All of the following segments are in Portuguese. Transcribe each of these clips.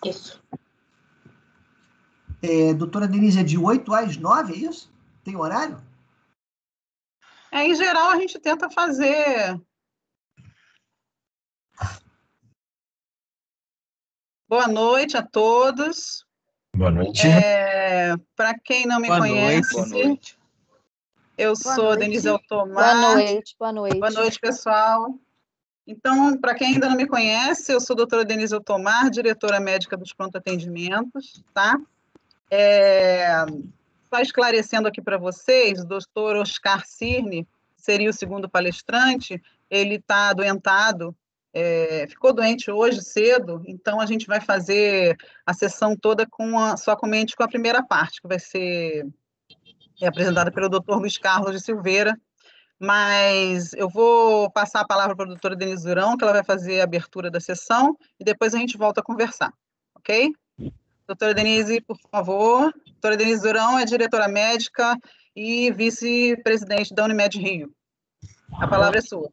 Isso. Doutora Denise, é de 8 às 9, é isso? Tem horário? Em geral, a gente tenta fazer... Boa noite a todos. Boa noite. Para quem não me conhece, Boa noite. Eu sou Denise Altomar. Boa noite, boa noite. Boa noite, pessoal. Então, para quem ainda não me conhece, eu sou a doutora Denise Altomar, diretora médica dos pronto atendimentos, tá? Só esclarecendo aqui para vocês, o doutor Oscar Cirne seria o segundo palestrante, ele está adoentado, ficou doente hoje cedo, então a gente vai fazer a sessão toda somente com a primeira parte, que vai ser apresentada pelo doutor Luiz Carlos de Silveira, mas eu vou passar a palavra para a doutora Denise Durão, que ela vai fazer a abertura da sessão, e depois a gente volta a conversar, ok? Doutora Denise, por favor. Doutora Denise Durão é diretora médica e vice-presidente da Unimed Rio. A palavra é sua.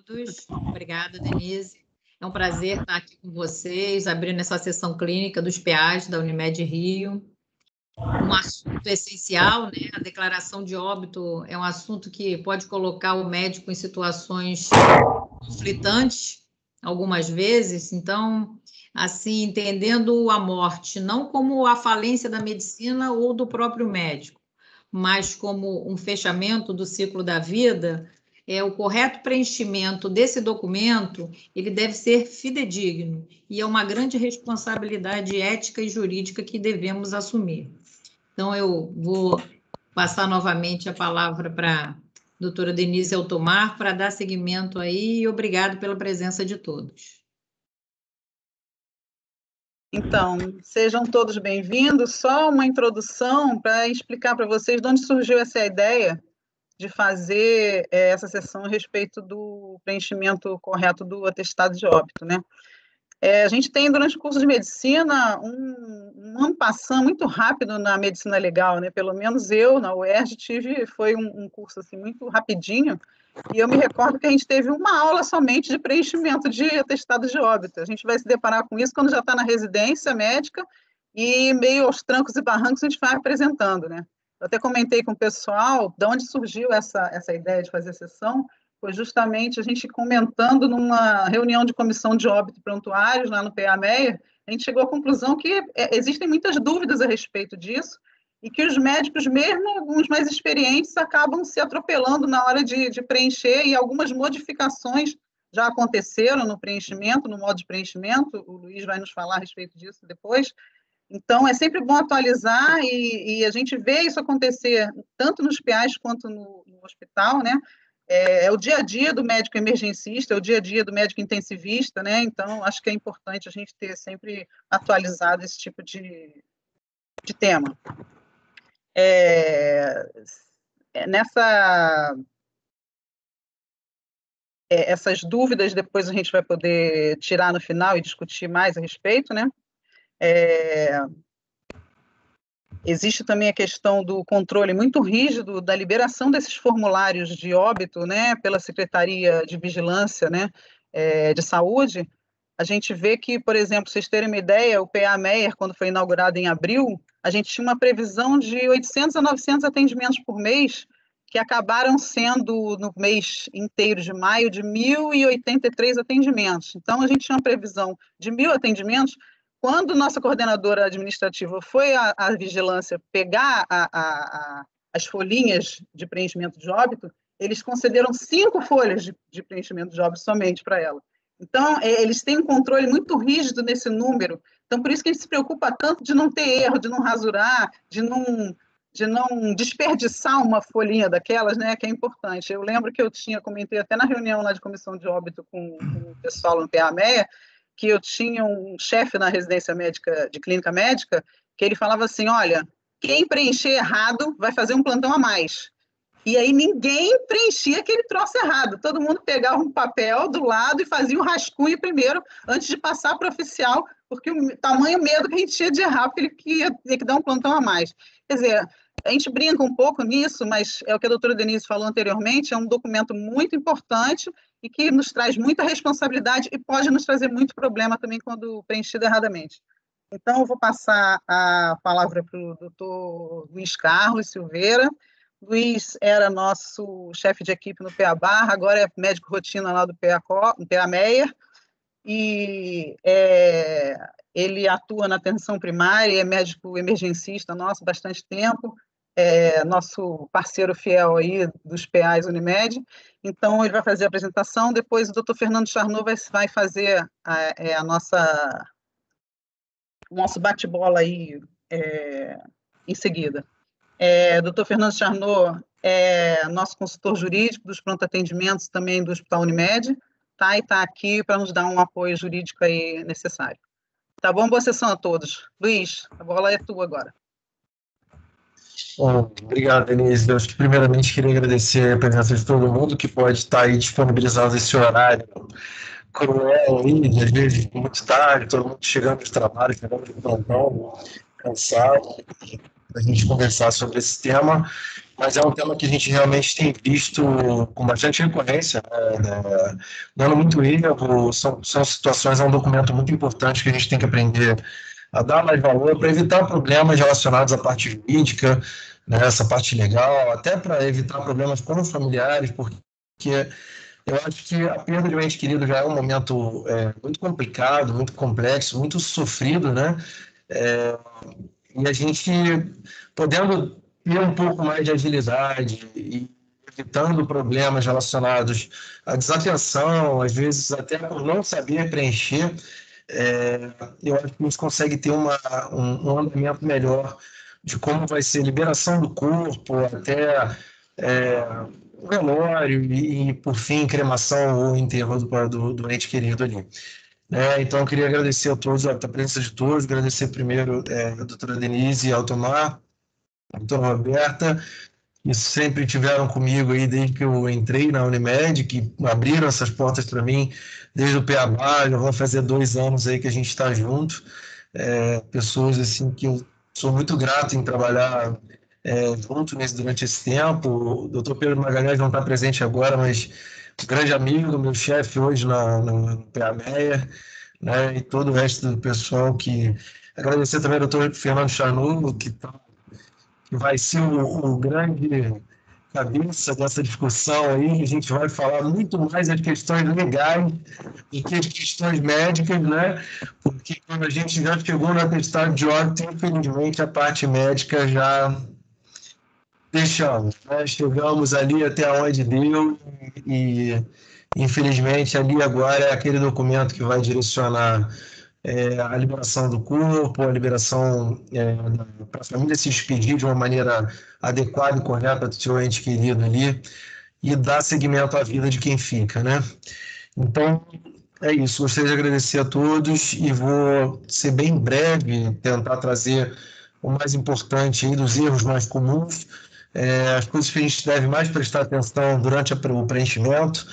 Todos. Obrigada, Denise. É um prazer estar aqui com vocês, abrindo essa sessão clínica dos PAs da Unimed Rio. Um assunto essencial, né? A declaração de óbito é um assunto que pode colocar o médico em situações conflitantes, algumas vezes. Então, assim, entendendo a morte não como a falência da medicina ou do próprio médico, mas como um fechamento do ciclo da vida, o correto preenchimento desse documento, ele deve ser fidedigno, e é uma grande responsabilidade ética e jurídica que devemos assumir. Então, eu vou passar novamente a palavra para a doutora Denise Altomar para dar seguimento aí, e obrigado pela presença de todos. Então, sejam todos bem-vindos. Só uma introdução para explicar para vocês de onde surgiu essa ideia de fazer essa sessão a respeito do preenchimento correto do atestado de óbito, né? A gente tem, durante o curso de medicina, um en passant muito rápido na medicina legal, né? Pelo menos eu, na UERJ, foi um curso assim, muito rapidinho, e eu me recordo que a gente teve uma aula somente de preenchimento de atestado de óbito. A gente vai se deparar com isso quando já está na residência médica, e meio aos trancos e barrancos a gente vai apresentando, né? Eu até comentei com o pessoal de onde surgiu essa ideia de fazer a sessão, foi justamente a gente comentando numa reunião de comissão de óbito prontuários lá no PA-MEA, a gente chegou à conclusão que existem muitas dúvidas a respeito disso, e que os médicos, mesmo alguns mais experientes, acabam se atropelando na hora de preencher, e algumas modificações já aconteceram no preenchimento, no modo de preenchimento, o Luiz vai nos falar a respeito disso depois. Então, é sempre bom atualizar, e a gente vê isso acontecer tanto nos PAs quanto no hospital, né? É o dia a dia do médico emergencista, é o dia a dia do médico intensivista, né? Então, acho que é importante a gente ter sempre atualizado esse tipo de tema. Essas dúvidas depois a gente vai poder tirar no final e discutir mais a respeito, né? Existe também a questão do controle muito rígido da liberação desses formulários de óbito, né, pela Secretaria de Vigilância, né, de Saúde. A gente vê que, por exemplo, vocês terem uma ideia, o PA-MEA, quando foi inaugurado em abril, a gente tinha uma previsão de 800 a 900 atendimentos por mês, que acabaram sendo, no mês inteiro de maio, de 1.083 atendimentos. Então, a gente tinha uma previsão de 1.000 atendimentos. Quando nossa coordenadora administrativa foi à vigilância pegar as folhinhas de preenchimento de óbito, eles concederam 5 folhas de preenchimento de óbito somente para ela. Então, eles têm um controle muito rígido nesse número. Então, por isso que a gente se preocupa tanto de não ter erro, de não rasurar, de não desperdiçar uma folhinha daquelas, né, que é importante. Eu lembro que eu comentei até na reunião lá de comissão de óbito com o pessoal no PA-MEA, que eu tinha um chefe na residência médica, de clínica médica, que ele falava assim, olha, quem preencher errado vai fazer um plantão a mais. E aí ninguém preenchia aquele troço errado, todo mundo pegava um papel do lado e fazia um rascunho primeiro, antes de passar para o oficial, porque o tamanho medo que a gente tinha de errar, porque ele ia ter que dar um plantão a mais. Quer dizer, a gente brinca um pouco nisso, mas é o que a doutora Denise falou anteriormente, é um documento muito importante e que nos traz muita responsabilidade e pode nos trazer muito problema também quando preenchido erradamente. Então, eu vou passar a palavra para o doutor Luiz Carlos Silveira. Luiz era nosso chefe de equipe no PA Barra, agora é médico rotina lá do PA Meia, e ele atua na atenção primária, é médico emergencista nosso há bastante tempo, é nosso parceiro fiel aí dos PAs Unimed. Então, ele vai fazer a apresentação, depois o doutor Fernando Charnot vai fazer o nosso bate-bola aí em seguida. Dr. Fernando Charnot é nosso consultor jurídico dos pronto-atendimentos também do Hospital Unimed, tá? E está aqui para nos dar um apoio jurídico aí necessário. Tá bom? Boa sessão a todos. Luiz, a bola é tua agora. Bom, obrigado, Denise. Eu acho que primeiramente queria agradecer a presença de todo mundo que pode estar aí disponibilizando esse horário cruel aí, às vezes muito tarde, todo mundo chegando dos trabalhos, chegando de plantão, cansado, para a gente conversar sobre esse tema, mas é um tema que a gente realmente tem visto com bastante recorrência, né, dando muito erro, são situações, é um documento muito importante que a gente tem que aprender a dar mais valor para evitar problemas relacionados à parte jurídica, né, essa parte legal, até para evitar problemas com os familiares, porque eu acho que a perda de um ente querido já é um momento muito complicado, muito complexo, muito sofrido, né? E a gente, podendo ter um pouco mais de agilidade e evitando problemas relacionados à desatenção, às vezes até por não saber preencher, eu acho que a gente consegue ter um andamento melhor de como vai ser a liberação do corpo, até o velório e, por fim, cremação ou enterro do ente querido ali. Então, eu queria agradecer a todos, a presença de todos, agradecer primeiro a doutora Denise Altomar, a doutora Roberta, que sempre tiveram comigo aí desde que eu entrei na Unimed, que abriram essas portas para mim desde o PA, já vão fazer 2 anos aí que a gente está junto, pessoas assim que eu sou muito grato em trabalhar junto durante esse tempo. O doutor Pedro Magalhães não está presente agora, mas grande amigo, meu chefe hoje no PA Meia, né, e todo o resto do pessoal que... Agradecer também ao doutor Fernando Charnot, que vai ser o grande cabeça dessa discussão aí. A gente vai falar muito mais das questões legais do que as questões médicas, né? Porque quando a gente já chegou no atestado de óbito, infelizmente a parte médica já deixamos, né? Chegamos ali até onde deu e infelizmente ali agora é aquele documento que vai direcionar a liberação do corpo, a liberação para a família se despedir de uma maneira adequada e correta do seu ente querido ali e dar seguimento à vida de quem fica, né? Então, é isso. Gostaria de agradecer a todos e vou ser bem breve, tentar trazer o mais importante aí dos erros mais comuns, as coisas que a gente deve mais prestar atenção durante o preenchimento.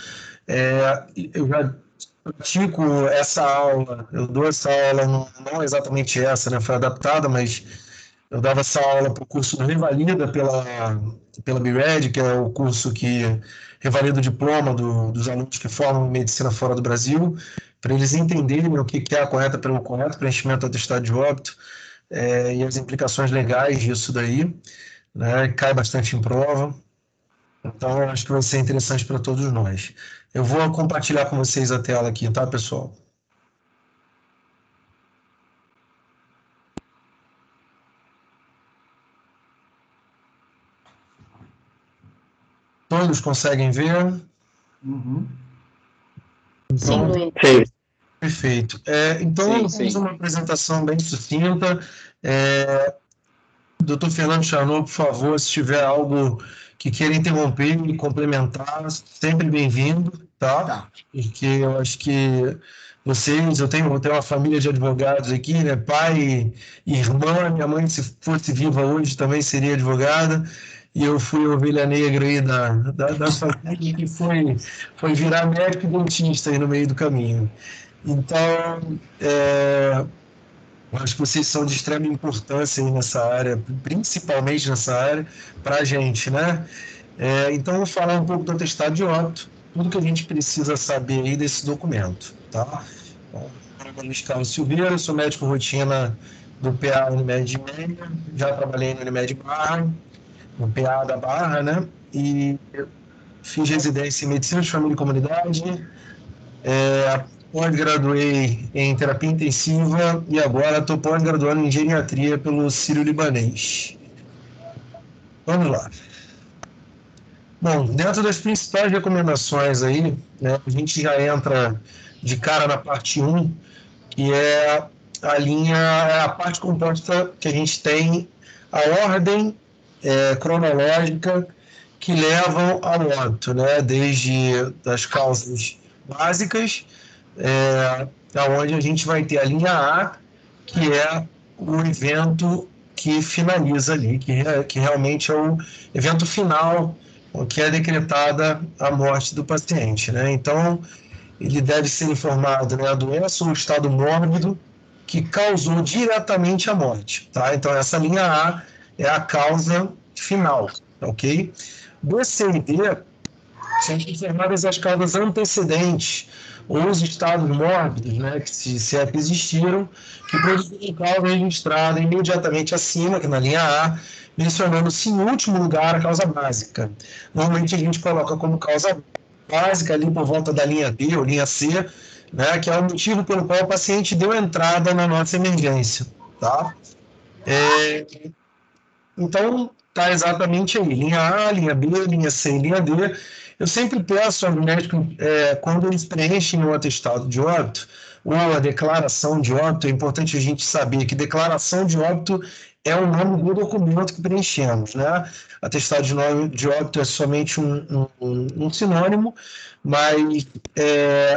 Eu já pratico essa aula, eu dou essa aula, não exatamente essa, né, foi adaptada, mas eu dava essa aula para o curso do Revalida pela BIRED, que é o curso que revalida o diploma dos alunos que formam medicina fora do Brasil, para eles entenderem o que é o correto preenchimento do atestado de óbito e as implicações legais disso daí, né, cai bastante em prova. Então, eu acho que vai ser interessante para todos nós. Eu vou compartilhar com vocês a tela aqui, tá, pessoal? Todos conseguem ver? Uhum. Então, Sim. Perfeito. Então, nós temos uma apresentação bem sucinta. Doutor Fernando Charnot, por favor, se tiver algo que queira interromper e complementar, sempre bem-vindo, tá? Porque eu acho que eu tenho uma família de advogados aqui, né? Pai e irmã, minha mãe, se fosse viva hoje, também seria advogada, e eu fui a ovelha negra aí da família que foi virar médico e dentista aí no meio do caminho. Então, eu acho que vocês são de extrema importância aí nessa área, principalmente nessa área, para a gente, né? Então, eu vou falar um pouco do atestado de óbito, tudo que a gente precisa saber aí desse documento, tá? Bom, Meu nome é Luiz Carlos Silveira, sou médico rotina do PA Unimed de Meia, já trabalhei no Unimed Barra, no PA da Barra, né? E fiz residência em Medicina de Família e Comunidade, pós-graduei em Terapia Intensiva e agora estou pós-graduando em Geriatria pelo Sírio-Libanês. Vamos lá. Bom, dentro das principais recomendações aí, né, a gente já entra de cara na parte 1, que é a parte composta que a gente tem, a ordem cronológica que levam ao óbito, né, desde as causas básicas, onde a gente vai ter a linha A, que é o evento que finaliza ali, que realmente é o evento final, o que é decretada a morte do paciente, né? Então, ele deve ser informado, né, a doença ou o estado mórbido que causou diretamente a morte, tá? Então, essa linha A é a causa final, ok? B, C e D são informadas as causas antecedentes ou os estados mórbidos, né, que se é que existiram, que produziram causa registrada imediatamente acima, que na linha A, mencionando-se em último lugar a causa básica. Normalmente a gente coloca como causa básica ali por volta da linha B ou linha C, né, que é o motivo pelo qual o paciente deu entrada na nossa emergência, tá? Então, tá exatamente aí, linha A, linha B, linha C e linha D. Eu sempre peço ao médico, quando eles preenchem o atestado de óbito, ou a declaração de óbito, é importante a gente saber que declaração de óbito é o nome do documento que preenchemos, né? Atestado de óbito é somente um sinônimo, mas,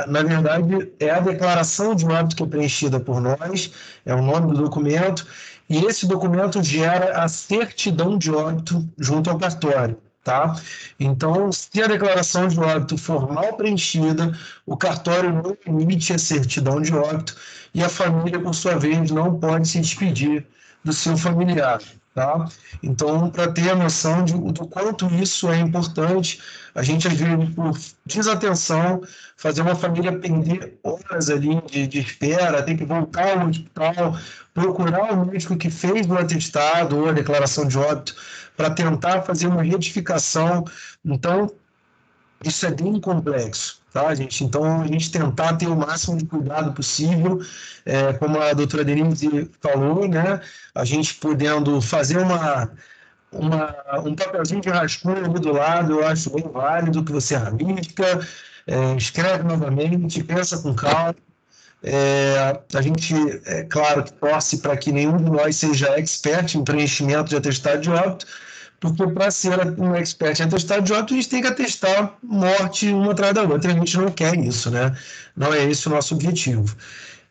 na verdade, é a declaração de óbito que é preenchida por nós, é o nome do documento, e esse documento gera a certidão de óbito junto ao cartório, tá? Então, se a declaração de óbito for mal preenchida, o cartório não emite a certidão de óbito e a família, por sua vez, não pode se despedir do seu familiar, tá? Então, para ter a noção do quanto isso é importante, a gente, às vezes, por desatenção, fazer uma família perder horas ali de espera, ter que voltar ao hospital, procurar o médico que fez o atestado ou a declaração de óbito para tentar fazer uma retificação. Então, isso é bem complexo, tá, gente? Então, a gente tentar ter o máximo de cuidado possível, como a doutora Denise falou, né? A gente podendo fazer um papelzinho de rascunho ali do lado, eu acho bem válido, que você rabisca, escreve novamente, pensa com calma. A gente, claro, que torce para que nenhum de nós seja expert em preenchimento de atestado de óbito, porque para ser um expert em atestado de óbito, a gente tem que atestar morte uma atrás da outra, e a gente não quer isso, né? Não é esse o nosso objetivo.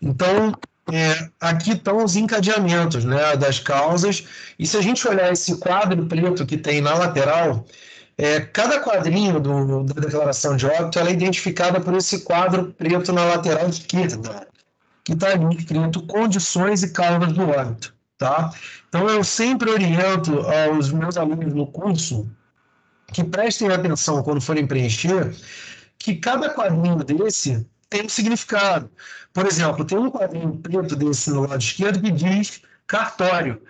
Então, aqui estão os encadeamentos, né, das causas, e se a gente olhar esse quadro preto que tem na lateral, cada quadrinho da declaração de óbito ela é identificada por esse quadro preto na lateral esquerda, que está ali escrito condições e causas do óbito, tá? Então, eu sempre oriento aos meus alunos no curso que prestem atenção quando forem preencher, que cada quadrinho desse tem um significado. Por exemplo, tem um quadrinho preto desse no lado esquerdo que diz cartório.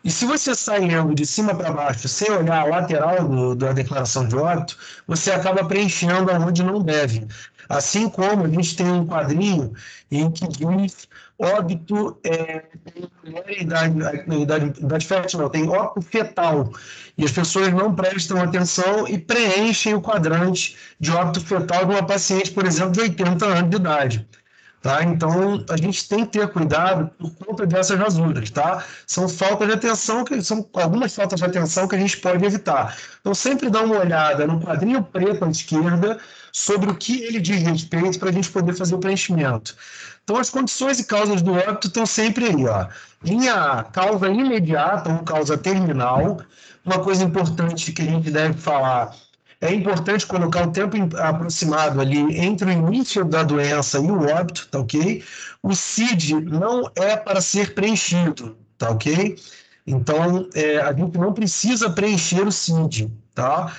E se você sai lendo de cima para baixo, sem olhar a lateral da declaração de óbito, você acaba preenchendo aonde não deve. Assim como a gente tem um quadrinho em que diz óbito idade fértil, não, tem óbito fetal. E as pessoas não prestam atenção e preenchem o quadrante de óbito fetal de uma paciente, por exemplo, de 80 anos de idade. Tá? Então, a gente tem que ter cuidado por conta dessas rasuras, tá? São faltas de atenção, são algumas faltas de atenção que a gente pode evitar. Então, sempre dá uma olhada no quadrinho preto à esquerda sobre o que ele diz respeito para a gente poder fazer o preenchimento. Então, as condições e causas do óbito estão sempre aí, ó. Linha A, causa imediata ou causa terminal. Uma coisa importante que a gente deve falar: é importante colocar o tempo aproximado ali entre o início da doença e o óbito, tá ok? O CID não é para ser preenchido, tá ok? Então, a gente não precisa preencher o CID, tá?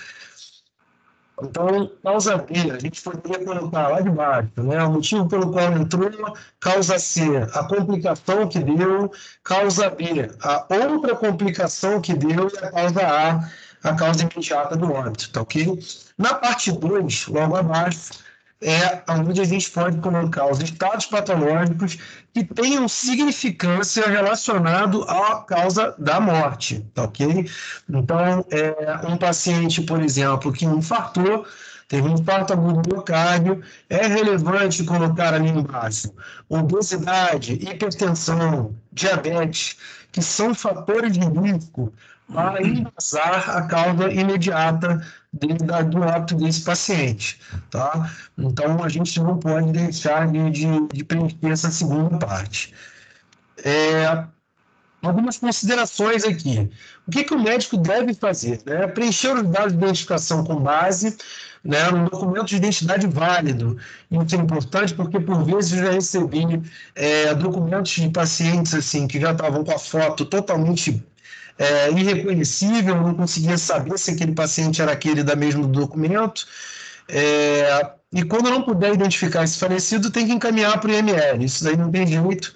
Então, causa B, a gente poderia colocar lá de baixo, né? O motivo pelo qual entrou, causa C, a complicação que deu, causa B, a outra complicação que deu e a causa A causa imediata do óbito, tá ok? Na parte 2, logo abaixo, é onde a gente pode colocar os estados patológicos que tenham significância relacionado à causa da morte, tá ok? Então, um paciente, por exemplo, que infartou, teve um infarto agudo do miocárdio, é relevante colocar ali embaixo obesidade, hipertensão, diabetes, que são fatores de risco para embasar a causa imediata do óbito desse paciente, tá? Então, a gente não pode deixar de preencher essa segunda parte. Algumas considerações aqui. O que o médico deve fazer? Né? Preencher os dados de identificação com base, né, no documento de identidade válido. Isso é importante porque, por vezes, eu já recebi documentos de pacientes assim, que já estavam com a foto totalmente irreconhecível, não conseguia saber se aquele paciente era aquele da mesmo documento. E quando não puder identificar esse falecido, tem que encaminhar para o IML. Isso daí não tem jeito,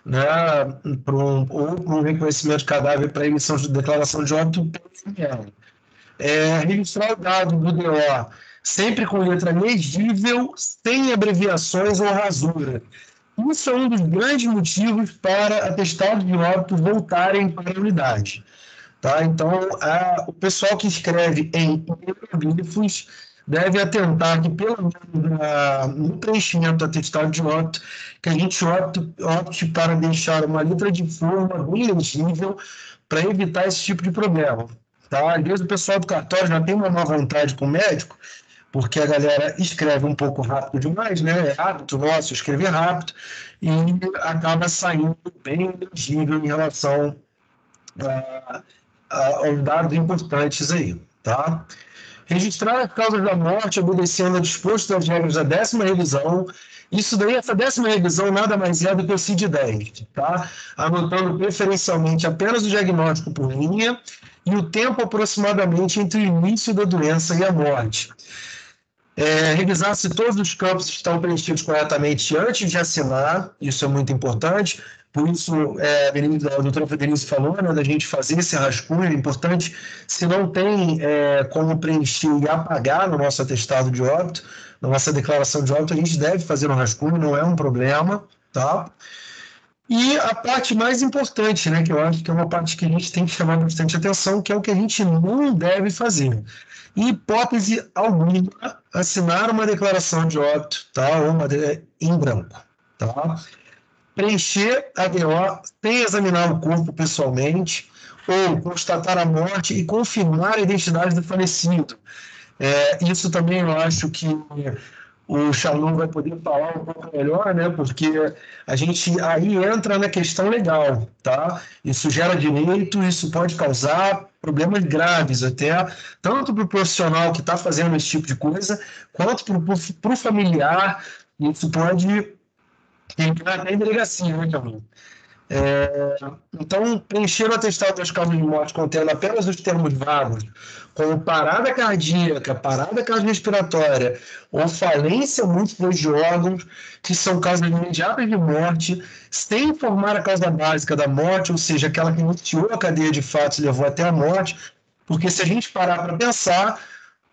né, ou para um reconhecimento de cadáver para emissão de declaração de óbito pelo IML. Registrar o dado do DO sempre com letra legível, sem abreviações ou rasura. Isso é um dos grandes motivos para atestados de óbito voltarem para a unidade. Tá? Então, o pessoal que escreve em hieroglifos deve atentar que, pelo menos no preenchimento do atestado de óbito, que a gente opte para deixar uma letra de forma bem legível para evitar esse tipo de problema. Tá? Às vezes o pessoal do cartório já tem uma má vontade com o médico, porque a galera escreve um pouco rápido demais, né? É hábito nosso escrever rápido e acaba saindo bem legível em relação aos dados importantes aí, tá? Registrar as causas da morte obedecendo ao disposto das regras da 10ª revisão. Isso daí, essa 10ª revisão nada mais é do que o CID-10, tá? Anotando preferencialmente apenas o diagnóstico por linha e o tempo aproximadamente entre o início da doença e a morte. Revisar se todos os campos estão preenchidos corretamente antes de assinar, isso é muito importante. Por isso, a doutora Federici falou, né, da gente fazer esse rascunho, é importante. Se não tem como preencher e apagar no nosso atestado de óbito, na nossa declaração de óbito, a gente deve fazer um rascunho, não é um problema, tá? E a parte mais importante, né, que eu acho que é uma parte que a gente tem que chamar bastante atenção, que é o que a gente não deve fazer. Em hipótese alguma, assinar uma declaração de óbito, tá? Ou em branco, tá? Preencher a DO sem examinar o corpo pessoalmente, ou constatar a morte e confirmar a identidade do falecido. Isso também eu acho que o Shalom vai poder falar um pouco melhor, né? Porque a gente aí entra na questão legal, tá? Isso gera direito, isso pode causar problemas graves até, tanto para o profissional que está fazendo esse tipo de coisa, quanto para o familiar. Isso pode entrar até em delegacia, né, Camilo? Então, preencher o atestado das causas de morte contendo apenas os termos vagos, como parada cardíaca, parada cardiorrespiratória ou falência múltipla de órgãos, que são causas imediatas de morte, sem informar a causa básica da morte, ou seja, aquela que iniciou a cadeia de fatos e levou até a morte, porque se a gente parar para pensar,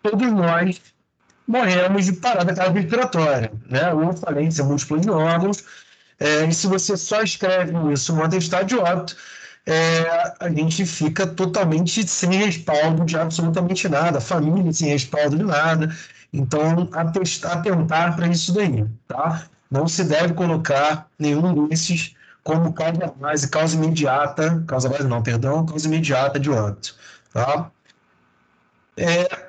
todos nós morremos de parada cardiorrespiratória, né? Ou falência múltipla de órgãos. E se você só escreve isso no atestado de óbito, a gente fica totalmente sem respaldo de absolutamente nada, a família sem respaldo de nada. Então, atentar para isso daí, tá? Não se deve colocar nenhum desses como causa imediata de óbito, tá?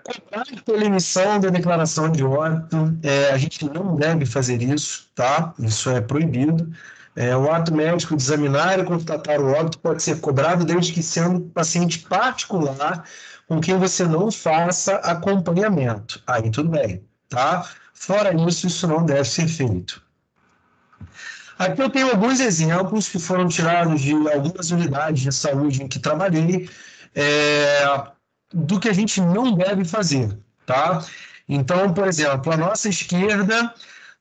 Cobrar pela emissão da declaração de óbito, a gente não deve fazer isso, tá? Isso é proibido. O ato médico de examinar e constatar o óbito pode ser cobrado desde que sendo paciente particular com quem você não faça acompanhamento. Aí tudo bem, tá? Fora isso não deve ser feito. Aqui eu tenho alguns exemplos que foram tirados de algumas unidades de saúde em que trabalhei, do que a gente não deve fazer, tá? Então, por exemplo, à nossa esquerda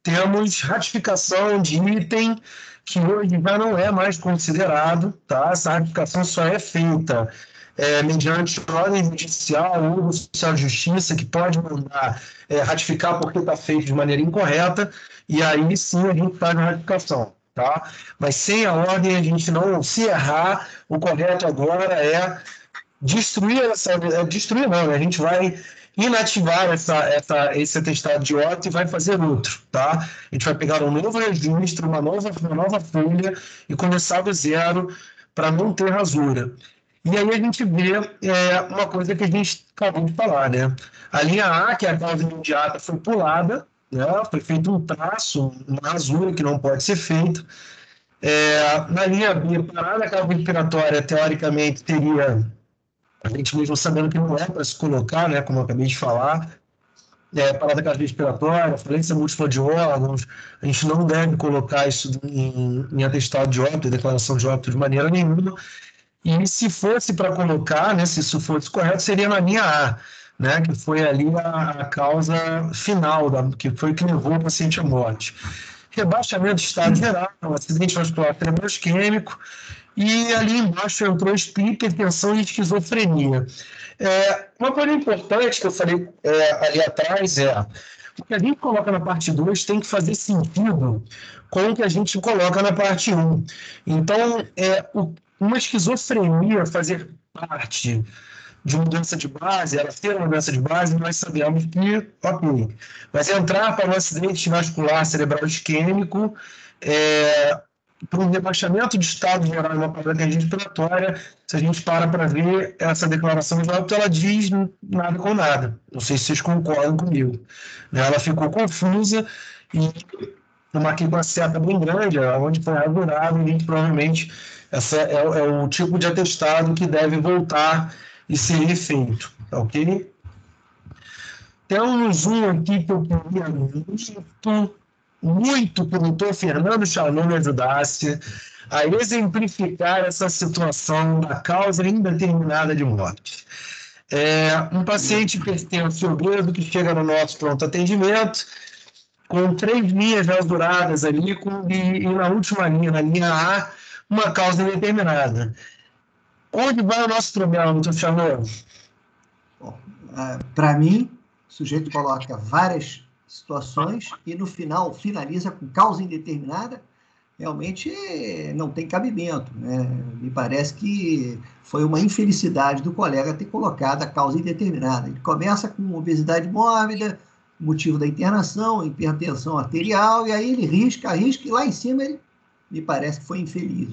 temos ratificação de item que hoje já não é mais considerado, tá? Essa ratificação só é feita mediante ordem judicial ou oficial de justiça, que pode mandar ratificar porque está feito de maneira incorreta, e aí sim a gente faz a ratificação, tá? Mas sem a ordem, a gente não, se errar, o correto agora é destruir destruir não, né? A gente vai inativar esse atestado de óbito e vai fazer outro, tá? A gente vai pegar um novo registro, uma nova folha e começar do zero para não ter rasura. E aí a gente vê uma coisa que a gente acabou de falar, né? A linha A, que é a causa imediata, foi pulada, né? Foi feito um traço, uma rasura que não pode ser feito. Na linha B, parada a causa respiratória, teoricamente, teria, a gente mesmo sabendo que não é para se colocar, né? Como eu acabei de falar, parada cardiorrespiratória, falência múltipla de órgãos, a gente não deve colocar isso em atestado de óbito, declaração de óbito de maneira nenhuma. E se fosse para colocar, né, se isso fosse correto, seria na linha A, né, que foi ali a causa final, que foi que levou o paciente à morte. Rebaixamento de estado geral, acidente vascular cerebroisquêmico, e ali embaixo entrou hipertensão e esquizofrenia. Uma coisa importante que eu falei ali atrás o que a gente coloca na parte 2 tem que fazer sentido com o que a gente coloca na parte 1. Então, uma esquizofrenia fazer parte de uma doença de base, ela ter uma doença de base, nós sabemos que, ok. Mas entrar para um acidente vascular cerebral isquêmico, para um rebaixamento de estado geral em uma parada respiratória, se a gente para ver essa declaração de óbito, ela diz nada com nada. Não sei se vocês concordam comigo. Ela ficou confusa e eu marquei com uma seta bem grande, onde foi rasurado, e provavelmente esse é o tipo de atestado que deve voltar e ser refeito, ok? Temos um aqui que eu queria muito que o doutor Fernando Chalon me ajudasse a exemplificar essa situação da causa indeterminada de morte. Um paciente hipertenso e obeso que chega no nosso pronto atendimento com 3 linhas rasuradas ali e na última linha, na linha A, uma causa indeterminada. Onde vai o nosso problema, doutor Chalon? Para mim, o sujeito coloca várias situações e no final finaliza com causa indeterminada, realmente não tem cabimento, né? Me parece que foi uma infelicidade do colega ter colocado a causa indeterminada. Ele começa com obesidade mórbida, motivo da internação, hipertensão arterial, e aí ele risca, e lá em cima ele me parece que foi infeliz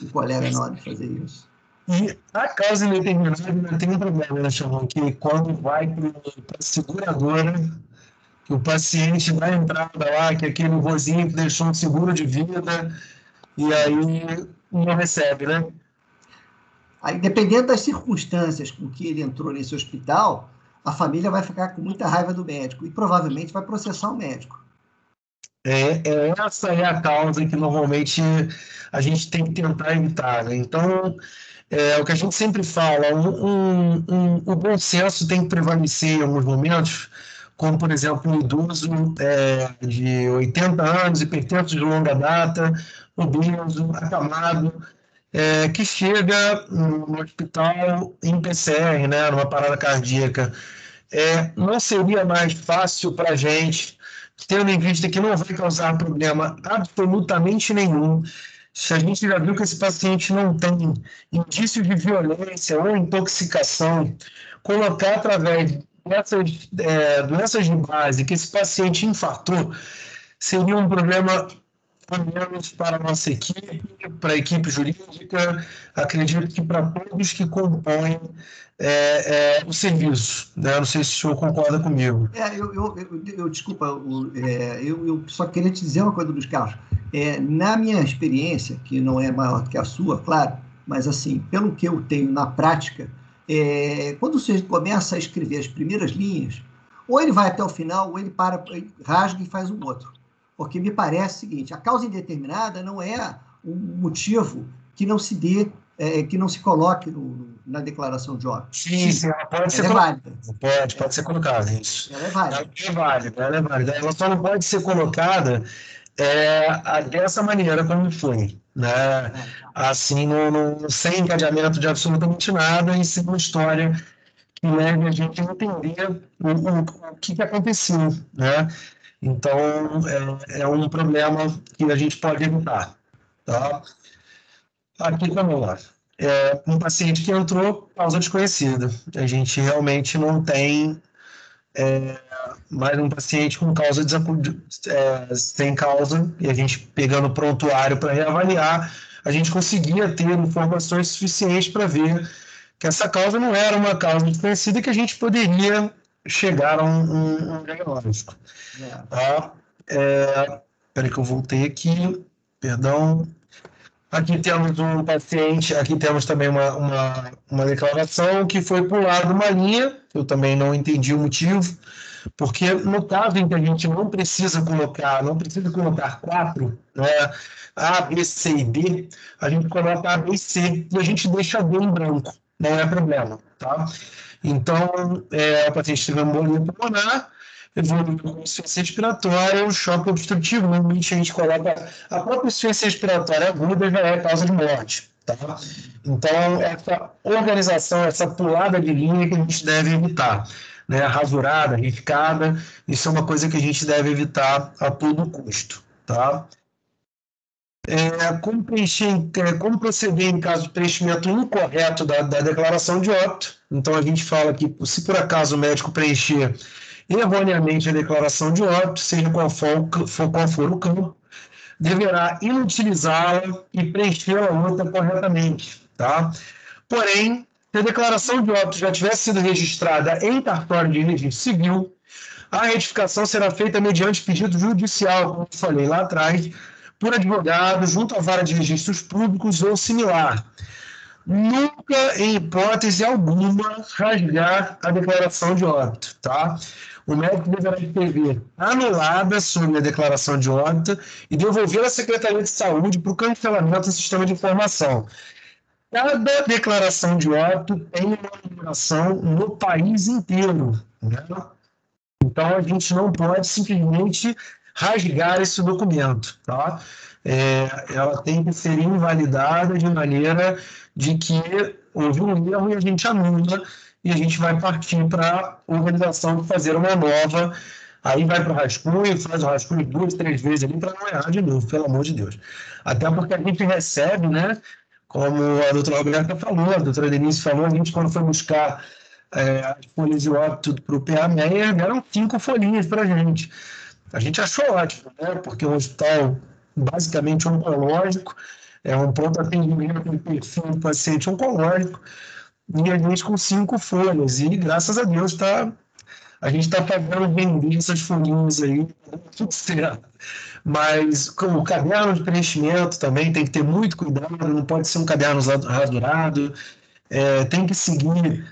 o colega na hora de fazer isso. E a causa indeterminada não tem um problema, né, Chalon? Que quando vai para a seguradora, que o paciente dá a entrada lá, que aquele vozinho que deixou um seguro de vida, e aí não recebe, né? Aí, dependendo das circunstâncias com que ele entrou nesse hospital, a família vai ficar com muita raiva do médico e provavelmente vai processar o médico. Essa é a causa que normalmente a gente tem que tentar evitar, né? Então, o que a gente sempre fala, o bom senso tem que prevalecer em alguns momentos, como, por exemplo, um idoso de 80 anos, hipertenso de longa data, obeso, acamado, que chega no hospital em PCR, né, numa parada cardíaca. Não seria mais fácil para a gente, tendo em vista que não vai causar problema absolutamente nenhum, se a gente já viu que esse paciente não tem indícios de violência ou intoxicação, colocar através dessas doenças de base que esse paciente infartou, seria um problema a menos para a nossa equipe, para a equipe jurídica, acredito que para todos que compõem o serviço, né? Não sei se o senhor concorda comigo. Desculpa, eu só queria te dizer uma coisa, Luiz Carlos. Na minha experiência, que não é maior que a sua, claro, mas assim, pelo que eu tenho na prática, quando você começa a escrever as primeiras linhas, ou ele vai até o final, ou ele para, ele rasga e faz um outro. Porque me parece o seguinte, a causa indeterminada não é um motivo que não se dê que não se coloque na declaração de óbito? Sim, ela pode ser válida. Pode ser colocada, isso. Ela é válida. Ela é válida. Ela só não pode ser colocada dessa maneira como foi, né? Assim, sem encadeamento de absolutamente nada e sem uma história que leve a gente a entender o que aconteceu, né? Então, é um problema que a gente pode evitar, tá? Aqui também, ó. Um paciente que entrou, causa desconhecida. A gente realmente não tem mais um paciente com causa sem causa, e a gente pegando o prontuário para reavaliar, a gente conseguia ter informações suficientes para ver que essa causa não era uma causa desconhecida, que a gente poderia chegar a um diagnóstico. Tá? Espera que eu voltei aqui, perdão. Aqui temos um paciente, aqui temos também uma declaração que foi pulada uma linha, eu também não entendi o motivo, porque no caso em que a gente não precisa colocar 4, né, A, B, C e D, a gente coloca A, B e C e a gente deixa D em branco, não é problema, tá? Então, o paciente teve embolia pulmonar, evoluiu com insuficiência respiratória, o choque obstrutivo, normalmente a gente coloca a própria insuficiência respiratória aguda já é causa de morte, tá? Então, essa organização, essa pulada de linha que a gente deve evitar, né? Rasurada, riscada, isso é uma coisa que a gente deve evitar a todo custo, tá? Como proceder em caso de preenchimento incorreto da declaração de óbito. Então, a gente fala que, se por acaso o médico preencher erroneamente a declaração de óbito, seja qual for o campo, deverá inutilizá-la e preencher a outra corretamente, tá? Porém, se a declaração de óbito já tivesse sido registrada em cartório de registro civil, a retificação será feita mediante pedido judicial, como eu falei lá atrás, por advogado, junto à vara de registros públicos ou similar. Nunca, em hipótese alguma, rasgar a declaração de óbito, tá? O médico deverá escrever anulada sobre a declaração de óbito e devolver à Secretaria de Saúde para o cancelamento do sistema de informação. Cada declaração de óbito tem uma numeração no país inteiro, né? Então, a gente não pode simplesmente rasgar esse documento, tá? Ela tem que ser invalidada de maneira de que houve um erro e a gente anula e a gente vai partir para a organização de fazer uma nova. Aí vai para o rascunho, faz o rascunho 2, 3 vezes ali para não errar de novo, pelo amor de Deus. Até porque a gente recebe, né? Como a doutora Roberta falou, a doutora Denise falou, a gente quando foi buscar as folhas de óbito para o PA Meyer, deram 5 folhinhas para a gente. A gente achou ótimo, né? Porque é um hospital basicamente oncológico, é um pronto atendimento com perfil do paciente oncológico, e a gente com 5 folhas, e graças a Deus a gente está pagando vender essas folhinhas aí, tudo certo. Mas com o caderno de preenchimento também tem que ter muito cuidado, não pode ser um caderno rasurado, tem que seguir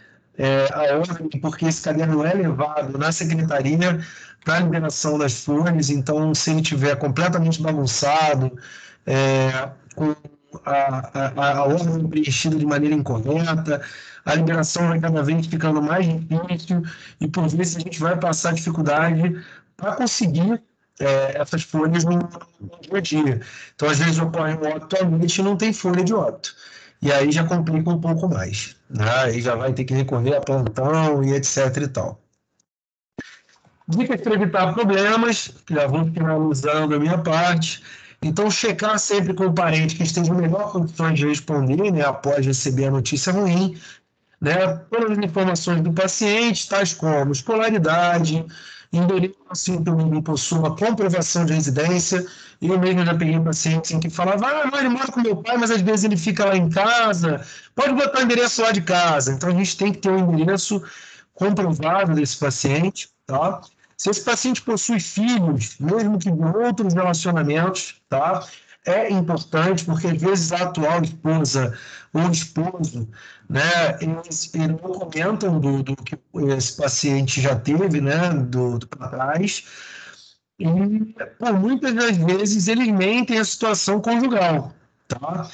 a ordem, porque esse caderno é levado na secretaria para a liberação das folhas, então se ele estiver completamente bagunçado, com a ordem preenchida de maneira incorreta, a liberação vai cada vez ficando mais difícil e por vezes a gente vai passar dificuldade para conseguir essas folhas no dia a dia. Então, às vezes ocorre um óbito à noite e não tem folha de óbito. E aí já complica um pouco mais, né? Aí já vai ter que recorrer a plantão e etc e tal. Dicas para evitar problemas, já vou finalizando a minha parte. Então, checar sempre com o parente que esteja em melhor condições de responder, né, após receber a notícia ruim, né, todas as informações do paciente, tais como escolaridade, endereço que o menino possua uma comprovação de residência. Eu mesmo já peguei pacientes em que falava, não, ele mora com meu pai, mas às vezes ele fica lá em casa, pode botar o endereço lá de casa. Então, a gente tem que ter um endereço comprovado desse paciente, tá? Se esse paciente possui filhos, mesmo que de outros relacionamentos, tá? É importante, porque às vezes a atual esposa ou esposo, né, eles não comentam do que esse paciente já teve, né, para trás, e por muitas das vezes eles mentem a situação conjugal, tá?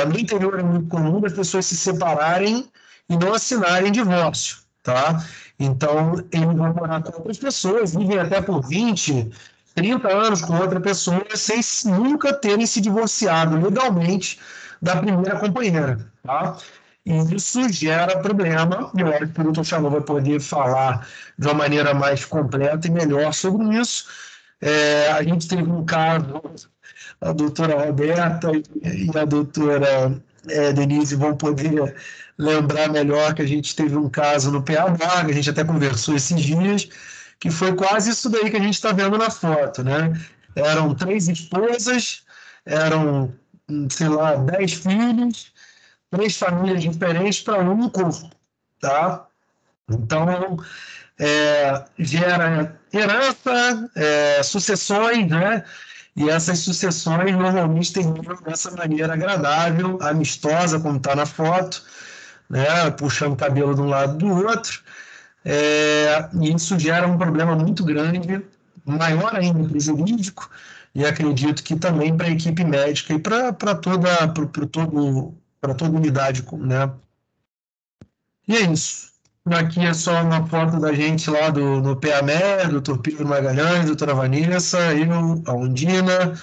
No interior é muito comum as pessoas se separarem e não assinarem divórcio, tá? Então, eles vão morar com outras pessoas, vivem até por 20, 30 anos com outra pessoa, sem nunca terem se divorciado legalmente da primeira companheira, tá? E isso gera problema, e eu acho que o Dr. Chalot vai poder falar de uma maneira mais completa e melhor sobre isso. A gente teve um caso, a doutora Roberta e a doutora Denise vão poder lembrar melhor que a gente teve um caso no PA Braga, a gente até conversou esses dias, que foi quase isso daí que a gente está vendo na foto, né? Eram 3 esposas, eram, sei lá, 10 filhos, 3 famílias diferentes para um corpo, tá? Então, gera herança, sucessões, né? E essas sucessões normalmente terminam dessa maneira agradável, amistosa, como está na foto, né? Puxando o cabelo de um lado do outro. E isso gera um problema muito grande, maior ainda para o jurídico, e acredito que também para a equipe médica e para toda unidade, né? E é isso. Aqui é só uma foto da gente lá no PAME, doutor Pedro Magalhães, doutora Vanessa, eu, a Undina,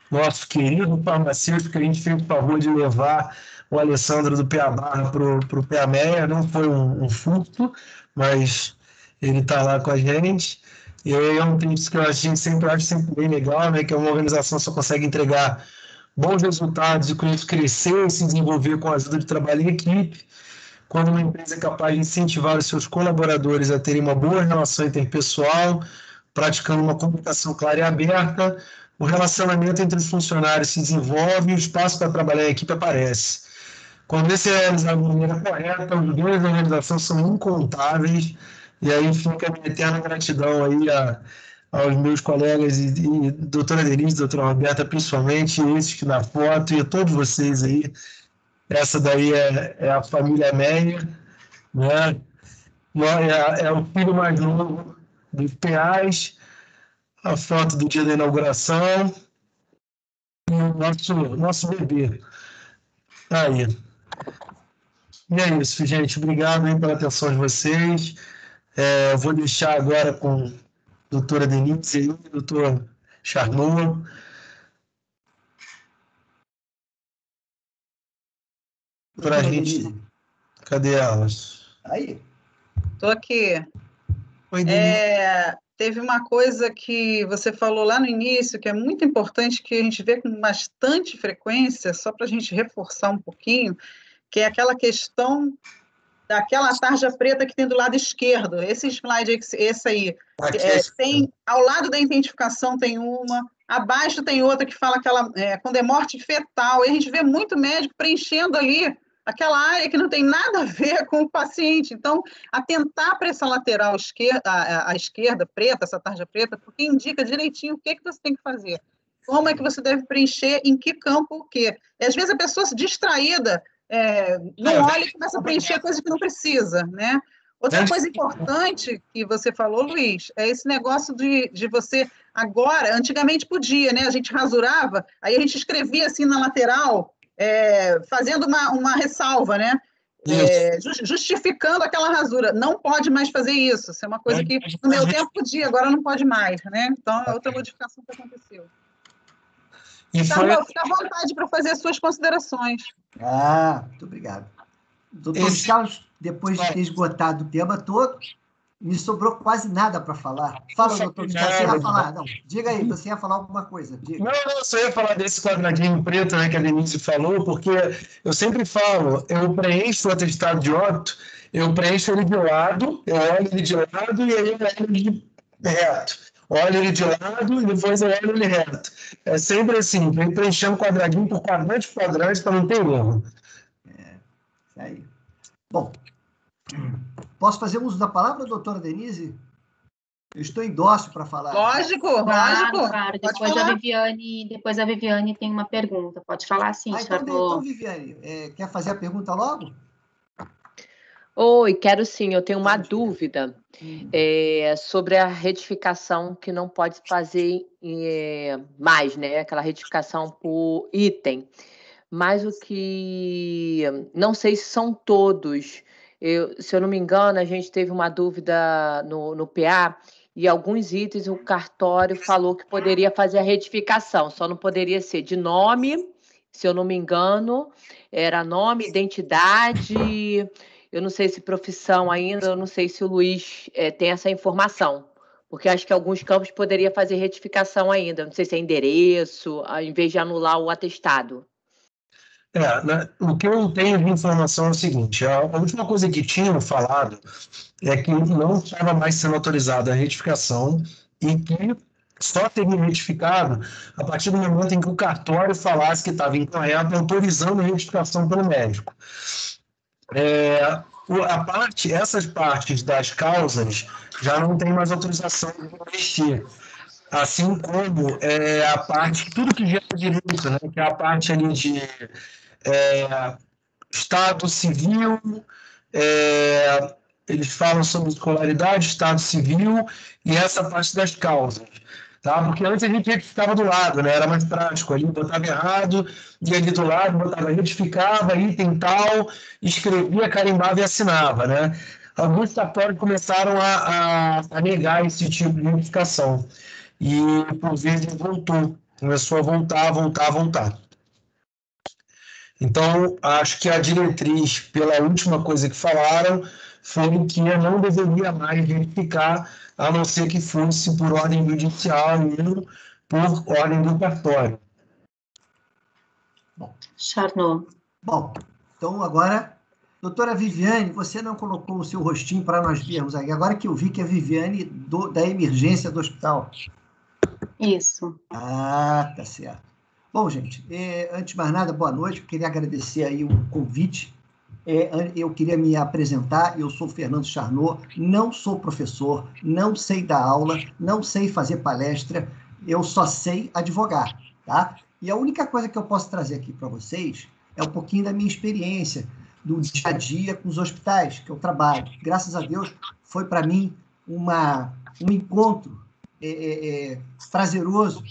nosso querido farmacêutico, que a gente fez o favor de levar o Alessandro do PA Barra para o PAME, não foi um furto, mas ele está lá com a gente. E aí é um texto que a gente sempre acha sempre bem legal, né? Que é uma organização que só consegue entregar bons resultados e com isso crescer e se desenvolver com a ajuda de trabalho em equipe. Quando uma empresa é capaz de incentivar os seus colaboradores a terem uma boa relação interpessoal, praticando uma comunicação clara e aberta, o relacionamento entre os funcionários se desenvolve e o espaço para trabalhar em equipe aparece. Quando esse é realizado de maneira correta, os ganhos da organização são incontáveis, e aí fica a minha eterna gratidão aí aos meus colegas e doutora Denise, doutora Roberta, principalmente, esses que na foto, e a todos vocês aí. Essa daí é a família Meyer, né? É o filho mais novo dos PAs, a foto do dia da inauguração e o nosso bebê. Aí. E é isso, gente. Obrigado aí pela atenção de vocês. Eu vou deixar agora com a doutora Denise e o doutor Charlot. Para a gente. Cadê elas? Aí. Estou aqui. Oi, Denise. Teve uma coisa que você falou lá no início, que é muito importante, que a gente vê com bastante frequência, só para a gente reforçar um pouquinho, que é aquela questão daquela tarja preta que tem do lado esquerdo. Esse slide, esse aí, tem ao lado da identificação tem uma, abaixo tem outra que fala quando é morte fetal, e a gente vê muito médico preenchendo ali aquela área que não tem nada a ver com o paciente. Então, atentar para essa lateral esquerda, a esquerda preta, essa tarja preta, porque indica direitinho o que você tem que fazer. Como é que você deve preencher, em que campo o quê. E, às vezes a pessoa distraída não olha e começa a preencher coisa que não precisa, né? Outra coisa importante que você falou, Luiz, é esse negócio de você agora, antigamente podia, né? A gente rasurava, aí a gente escrevia assim na lateral, fazendo uma ressalva, né? Justificando aquela rasura. Não pode mais fazer isso. Isso é uma coisa que no meu tempo podia, agora não pode mais, né? Então é outra modificação que aconteceu. Fica à vontade para fazer as suas considerações. Muito obrigado. Doutor Carlos, depois de ter esgotado o tema todo, me sobrou quase nada para falar. Fala, doutor Carlos, você ia falar. Não, diga aí, você ia falar alguma coisa. Diga. Não, só ia falar desse quadradinho preto, né, que a Denise falou, porque eu sempre falo, eu preencho o atestado de óbito, eu preencho ele de lado, eu olho ele de lado e aí eu olho ele de reto. Olho ele de lado e depois eu olho ele reto. É sempre assim, vem preenchendo quadradinho por quadrante para não ter erro. Isso aí. Bom, posso fazer uso da palavra, doutora Denise? Eu estou em dócil para falar. Lógico. Claro. Depois a Viviane tem uma pergunta. Pode falar sim, então, Viviane, quer fazer a pergunta logo? Oi, quero sim. Eu tenho uma dúvida sobre a retificação que não pode fazer mais, né? Aquela retificação por item. mas o que... Não sei se são todos. Se eu não me engano, a gente teve uma dúvida no PA, e alguns itens o cartório falou que poderia fazer a retificação, só não poderia ser de nome, se eu não me engano, era nome, identidade, eu não sei se profissão ainda, eu não sei se o Luiz tem essa informação, porque acho que alguns campos poderia fazer retificação ainda, não sei se é endereço, ao invés de anular o atestado. O que eu tenho de informação é o seguinte, a última coisa que tinham falado é que não estava mais sendo autorizada a retificação e que só teria retificado a partir do momento em que o cartório falasse que estava incorreto, autorizando a retificação pelo médico. Essas partes das causas já não tem mais autorização de investir. Assim como a parte, tudo que gera direito, né, que é a parte ali de Estado civil, eles falam sobre escolaridade, Estado civil e essa parte das causas. Tá? Porque antes a gente retificava do lado, né? Era mais prático, ali botava errado, ia ali do lado, botava, retificava, item tal, escrevia, carimbava e assinava, né? Alguns cartórios começaram a negar esse tipo de retificação. E, por vezes, voltou. Começou a voltar. Então, acho que a diretriz, pela última coisa que falaram, foi que não deveria mais verificar, a não ser que fosse por ordem judicial ou por ordem do cartório. Charnot. Bom, então agora, doutora Viviane, você não colocou o seu rostinho para nós vermos aqui. Agora que eu vi que é a Viviane da emergência do hospital. Isso. Ah, tá certo. Bom, gente, antes de mais nada, boa noite. Eu queria agradecer aí o convite. Eu queria me apresentar. Eu sou Fernando Charnot, não sou professor, não sei dar aula, não sei fazer palestra, eu só sei advogar, tá? E a única coisa que eu posso trazer aqui para vocês é um pouquinho da minha experiência, do dia a dia com os hospitais que eu trabalho. Graças a Deus, foi para mim um encontro prazeroso,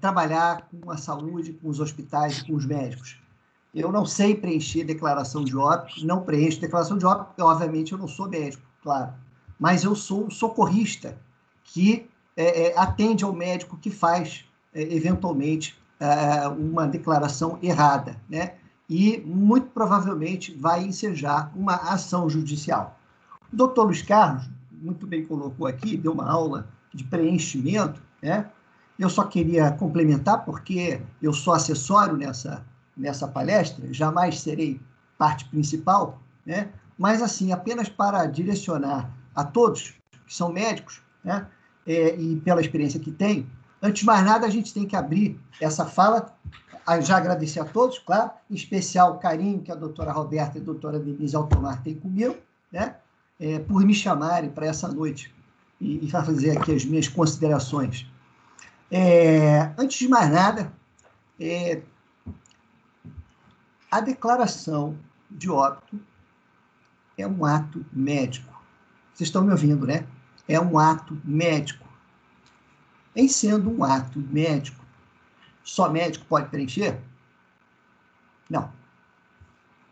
trabalhar com a saúde, com os hospitais e com os médicos. Eu não sei preencher declaração de óbito, não preencho declaração de óbito, obviamente eu não sou médico, claro, mas eu sou um socorrista que atende ao médico que faz, eventualmente, uma declaração errada, né? E, muito provavelmente, vai ensejar uma ação judicial. O doutor Luiz Carlos, muito bem colocou aqui, deu uma aula de preenchimento, né? Eu só queria complementar, porque eu sou acessório nessa palestra, jamais serei parte principal, né? Mas, assim, apenas para direcionar a todos que são médicos, né? E pela experiência que tenho, antes de mais nada, a gente tem que abrir essa fala, já agradecer a todos, claro, em especial o carinho que a doutora Roberta e a doutora Denise Altomar têm comigo, né? Por me chamarem para essa noite e fazer aqui as minhas considerações. Antes de mais nada, a declaração de óbito é um ato médico. Vocês estão me ouvindo, né? É um ato médico. Em sendo um ato médico, só médico pode preencher? Não.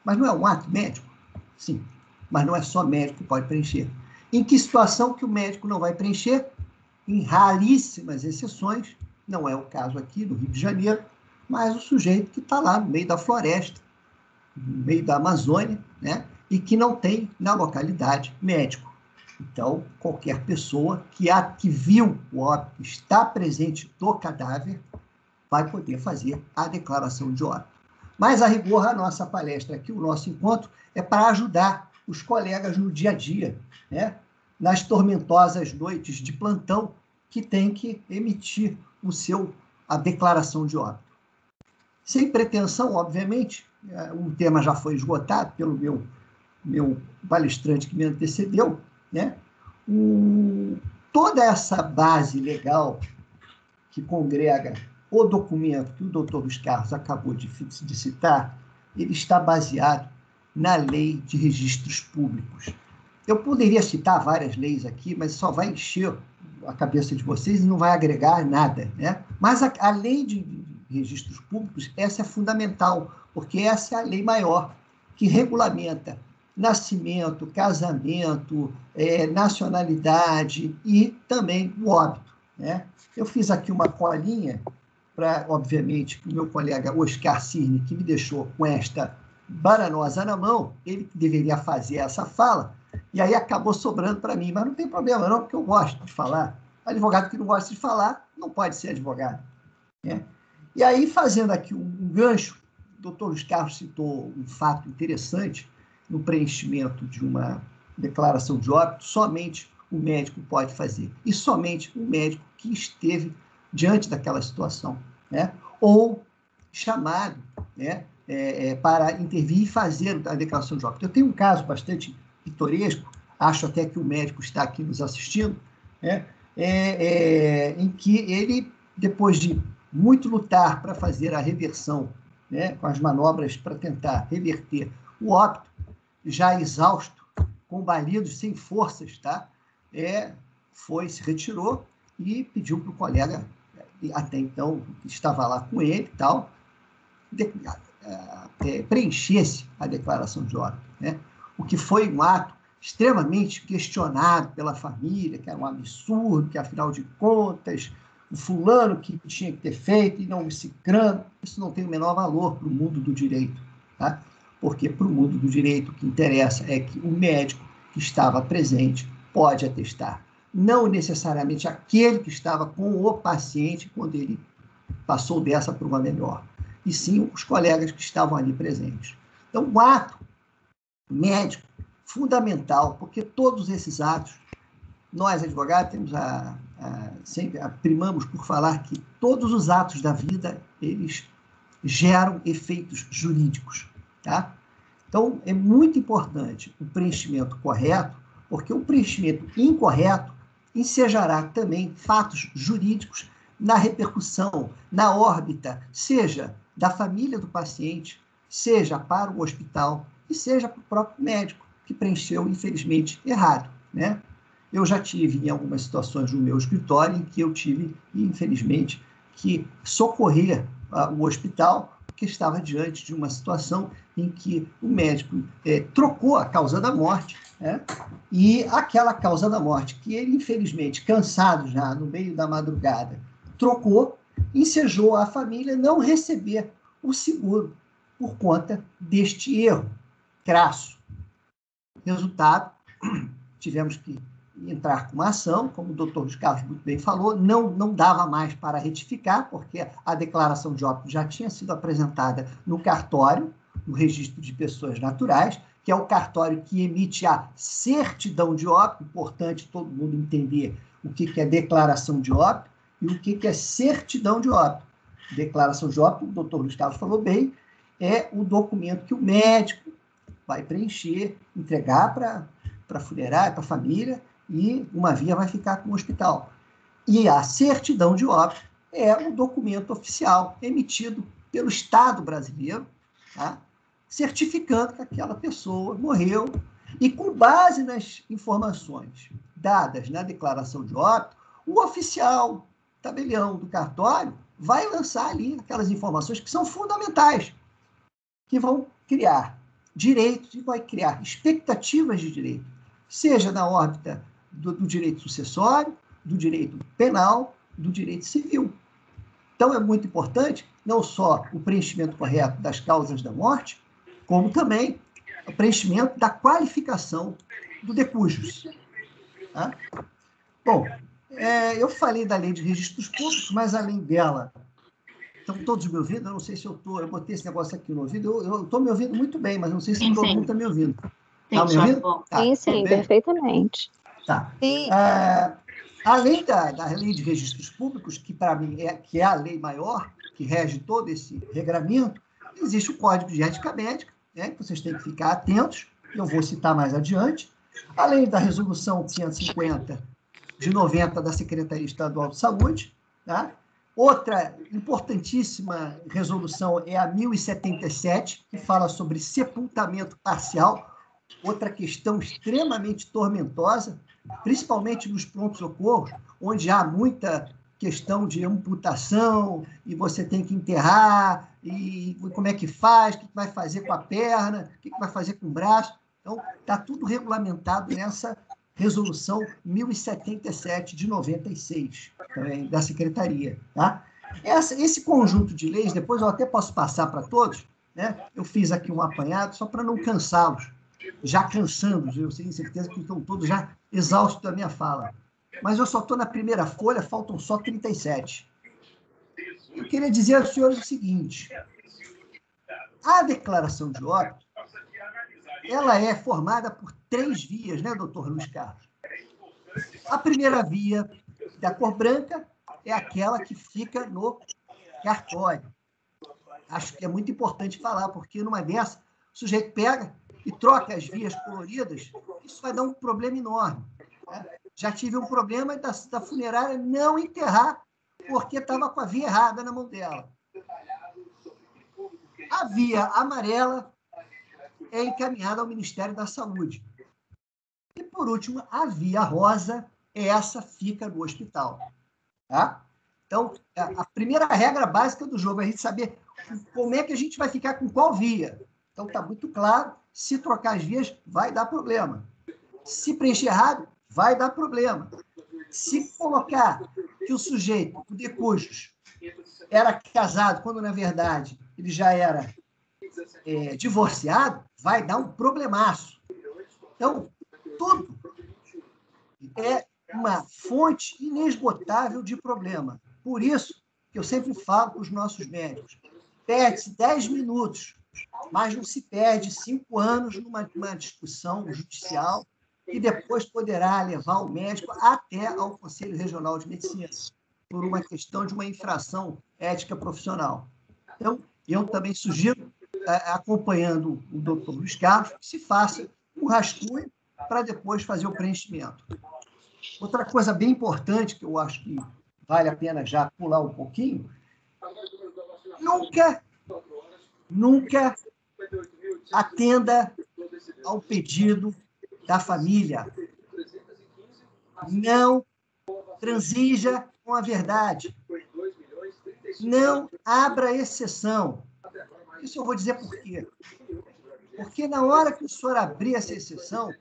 Mas não é um ato médico? Sim. Mas não é só médico que pode preencher. Em que situação que o médico não vai preencher? Em raríssimas exceções, não é o caso aqui do Rio de Janeiro, mas o sujeito que está lá no meio da floresta, no meio da Amazônia, né? E que não tem na localidade médico. Então, qualquer pessoa que viu o óbito, está presente do cadáver, vai poder fazer a declaração de óbito. Mas, a rigor, a nossa palestra aqui, o nosso encontro, é para ajudar os colegas no dia a dia, né? Nas tormentosas noites de plantão, que tem que emitir a declaração de óbito. Sem pretensão, obviamente, o tema já foi esgotado pelo meu palestrante que me antecedeu, né? Toda essa base legal que congrega o documento que o doutor Luiz Carlos acabou de citar, ele está baseado na Lei de Registros Públicos. Eu poderia citar várias leis aqui, mas só vai encher a cabeça de vocês e não vai agregar nada, né? Mas a Lei de registros públicos, essa é fundamental, porque essa é a lei maior que regulamenta nascimento, casamento, nacionalidade e também o óbito, né? Eu fiz aqui uma colinha para, obviamente, o meu colega Oscar Cirne, que me deixou com esta bananosa na mão, ele que deveria fazer essa fala, e aí acabou sobrando para mim, mas não tem problema não, porque eu gosto de falar. Advogado que não gosta de falar não pode ser advogado, né? E aí, fazendo aqui um gancho, o doutor Luiz Carlos citou um fato interessante no preenchimento de uma declaração de óbito, somente o médico pode fazer, e somente o médico que esteve diante daquela situação, né? Ou chamado, né, para intervir e fazer a declaração de óbito. Eu tenho um caso bastante pitoresco, acho até que o médico está aqui nos assistindo, né, em que ele, depois de muito lutar para fazer a reversão, né, com as manobras para tentar reverter o óbito, já exausto, combalido, sem forças, tá? Se retirou e pediu para o colega, até então, que estava lá com ele e tal, preenchesse a declaração de óbito, né? O que foi um ato extremamente questionado pela família, que era um absurdo, que, afinal de contas, o fulano que tinha que ter feito e não o cicrano. Isso não tem o menor valor para o mundo do direito, tá? Porque para o mundo do direito o que interessa é que o médico que estava presente pode atestar, não necessariamente aquele que estava com o paciente quando ele passou dessa para uma melhor, e sim os colegas que estavam ali presentes. Então, o ato médico fundamental, porque todos esses atos, nós, advogados, temos sempre primamos por falar que todos os atos da vida, eles geram efeitos jurídicos, tá? Então, é muito importante o preenchimento correto, porque o preenchimento incorreto ensejará também fatos jurídicos na repercussão, na órbita, seja da família do paciente, seja para o hospital e seja para o próprio médico, que preencheu, infelizmente, errado, né? Eu já tive, em algumas situações no meu escritório, em que eu tive, infelizmente, que socorrer o hospital, porque estava diante de uma situação em que o médico trocou a causa da morte, né? E aquela causa da morte, que ele, infelizmente, cansado já, no meio da madrugada, trocou, ensejou a família não receber o seguro por conta deste erro crasso. Resultado, tivemos que entrar com uma ação, como o doutor Luiz Carlos muito bem falou, não dava mais para retificar, porque a declaração de óbito já tinha sido apresentada no cartório, no registro de pessoas naturais, que é o cartório que emite a certidão de óbito. Importante todo mundo entender o que é declaração de óbito e o que é certidão de óbito. Declaração de óbito, o doutor Luiz Carlos falou bem, é o documento que o médico vai preencher, entregar para a funerária, para a família, e uma via vai ficar com o hospital. E a certidão de óbito é um documento oficial emitido pelo Estado brasileiro, tá? Certificando que aquela pessoa morreu, e com base nas informações dadas na declaração de óbito, o oficial tabelião do cartório vai lançar ali aquelas informações que são fundamentais, que vão criar direitos e vai criar expectativas de direito, seja na órbita do direito sucessório, do direito penal, do direito civil. Então, é muito importante não só o preenchimento correto das causas da morte, como também o preenchimento da qualificação do decujus. Tá? Bom, eu falei da lei de registros públicos, mas além dela, estão todos me ouvindo? Eu não sei se eu botei esse negócio aqui no ouvido, eu estou me ouvindo muito bem, mas não sei se todo mundo está me ouvindo. Está me ouvindo? Tá, sim, perfeitamente. Tá. Além da lei de registros públicos, que para mim é a lei maior, que rege todo esse regramento, existe o Código de Ética Médica, né, que vocês têm que ficar atentos, eu vou citar mais adiante, além da Resolução 550 de 90 da Secretaria Estadual de Saúde, tá? Outra importantíssima resolução é a 1077, que fala sobre sepultamento parcial, outra questão extremamente tormentosa, principalmente nos prontos-socorros, onde há muita questão de amputação, e você tem que enterrar, e como é que faz, o que vai fazer com a perna, o que vai fazer com o braço. Então, está tudo regulamentado nessa resolução 1077 de 96, também, da Secretaria. Tá? Esse conjunto de leis, depois eu até posso passar para todos, né? Eu fiz aqui um apanhado só para não cansá-los, já cansando-os, eu tenho certeza que estão todos já exaustos da minha fala. Mas eu só estou na primeira folha, faltam só 37. Eu queria dizer aos senhores o seguinte: a declaração de óbito, ela é formada por 3 vias, né, doutor Luiz Carlos? A primeira via, da cor branca, é aquela que fica no cartório. Acho que é muito importante falar, porque numa dessa, o sujeito pega e troca as vias coloridas, isso vai dar um problema enorme. Né? Já tive um problema da funerária não enterrar, porque estava com a via errada na mão dela. A via amarela é encaminhada ao Ministério da Saúde. E, por último, a via rosa, essa fica no hospital. Tá? Então, a primeira regra básica do jogo é a gente saber como é que a gente vai ficar com qual via. Então, está muito claro, se trocar as vias, vai dar problema. Se preencher errado, vai dar problema. Se colocar que o sujeito, o de cujos, era casado, quando, na verdade, ele já era divorciado, vai dar um problemaço. Então, tudo é uma fonte inesgotável de problema. Por isso que eu sempre falo para os nossos médicos, perde-se 10 minutos, mas não se perde 5 anos numa discussão judicial e depois poderá levar o médico até ao Conselho Regional de Medicina, por uma questão de uma infração ética profissional. Então, eu também sugiro, acompanhando o doutor Luiz Carlos, que se faça um rascunho para depois fazer o preenchimento. Outra coisa bem importante, que eu acho que vale a pena já pular um pouquinho, nunca atenda ao pedido da família. Não transija com a verdade. Não abra exceção. Isso eu vou dizer por quê. Porque na hora que o senhor abrir essa exceção,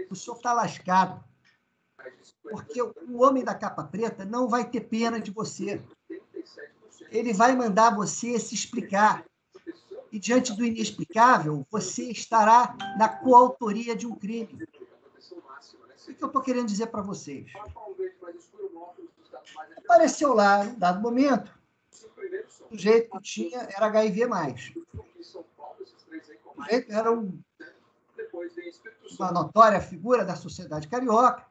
o senhor está lascado. Porque o homem da capa preta não vai ter pena de você. Ele vai mandar você se explicar. E, diante do inexplicável, você estará na coautoria de um crime. O que eu estou querendo dizer para vocês? Apareceu lá, num dado momento, o sujeito que era HIV+. O sujeito era uma notória figura da sociedade carioca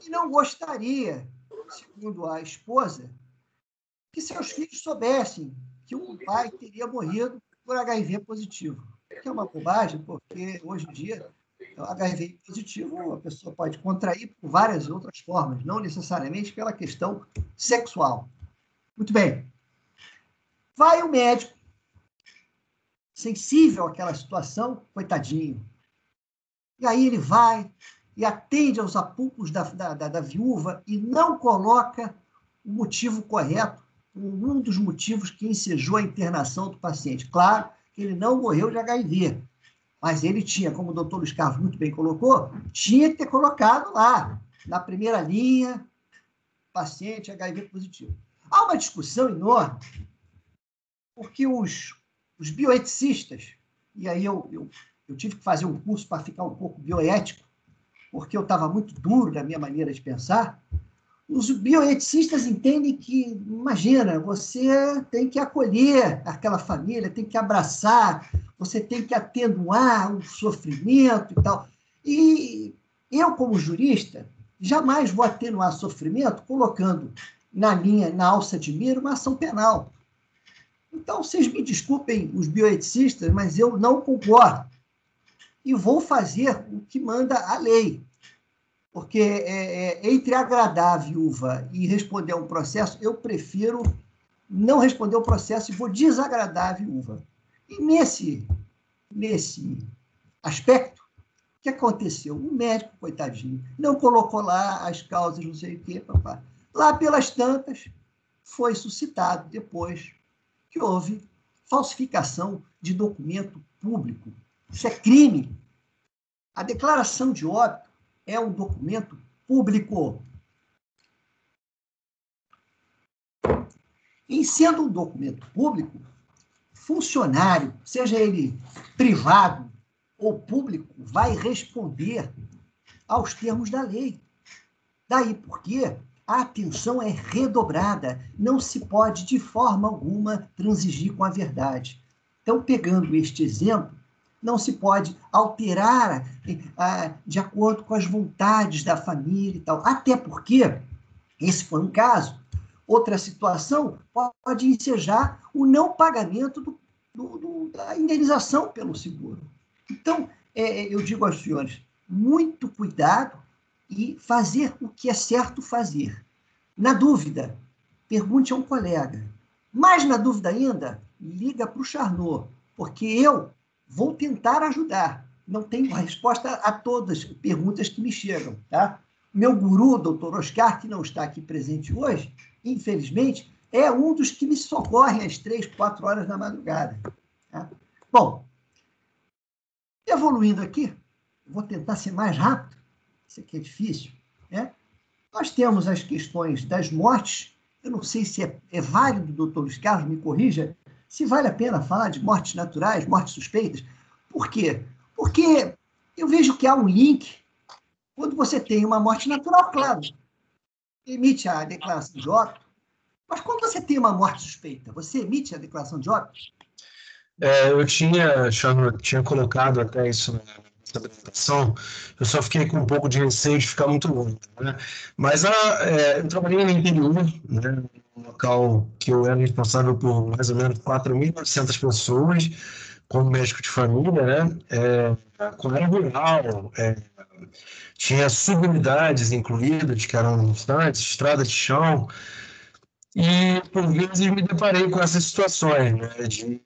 e não gostaria, segundo a esposa, que seus filhos soubessem que o pai teria morrido por HIV positivo. Que é uma bobagem, porque hoje em dia o HIV positivo a pessoa pode contrair por várias outras formas, não necessariamente pela questão sexual. Muito bem. Vai o médico, sensível àquela situação, coitadinho. E aí ele vai e atende aos apupos da viúva e não coloca o motivo correto, um dos motivos que ensejou a internação do paciente. Claro que ele não morreu de HIV, mas ele tinha, como o doutor Luiz Carlos muito bem colocou, tinha que ter colocado lá, na primeira linha, paciente HIV positivo. Há uma discussão enorme, porque os bioeticistas, e aí eu tive que fazer um curso para ficar um pouco bioético, porque eu estava muito duro na minha maneira de pensar. Os bioeticistas entendem que, imagina, você tem que acolher aquela família, tem que abraçar, você tem que atenuar o sofrimento e tal. E eu, como jurista, jamais vou atenuar sofrimento colocando na alça de mira uma ação penal. Então, vocês me desculpem, os bioeticistas, mas eu não concordo. E vou fazer o que manda a lei. Porque entre agradar a viúva e responder a um processo, eu prefiro não responder o processo e vou desagradar a viúva. E nesse aspecto, o que aconteceu? O médico, coitadinho, não colocou lá as causas, não sei o quê, papá. Lá pelas tantas, foi suscitado depois que houve falsificação de documento público. Isso é crime. A declaração de óbito é um documento público. Em sendo um documento público, funcionário, seja ele privado ou público, vai responder aos termos da lei. Daí porque a atenção é redobrada, não se pode de forma alguma transigir com a verdade. Então, pegando este exemplo, não se pode alterar de acordo com as vontades da família e tal, até porque esse foi um caso. Outra situação pode ensejar o não pagamento da indenização pelo seguro. Então, eu digo aos senhores, muito cuidado e fazer o que é certo fazer. Na dúvida, pergunte a um colega. Mais na dúvida ainda, liga para o Charnot, porque eu vou tentar ajudar. Não tenho resposta a todas as perguntas que me chegam, tá? Meu guru, doutor Oscar, que não está aqui presente hoje, infelizmente, é um dos que me socorre às 3, 4 horas da madrugada. Tá? Bom, evoluindo aqui, vou tentar ser mais rápido, isso aqui é difícil, né? Nós temos as questões das mortes, eu não sei se é válido, doutor Luiz Carlos, me corrija, se vale a pena falar de mortes naturais, mortes suspeitas. Por quê? Porque eu vejo que há um link, quando você tem uma morte natural, claro, emite a declaração de óbito, mas quando você tem uma morte suspeita, você emite a declaração de óbito? Eu tinha colocado até isso na apresentação, eu só fiquei com um pouco de receio de ficar muito longo, né? Mas eu trabalhei no interior, né, um local que eu era responsável por mais ou menos 4.900 pessoas, como médico de família, né? Com área rural, tinha subunidades incluídas, que eram estantes, estrada de chão, e por vezes me deparei com essas situações, né, de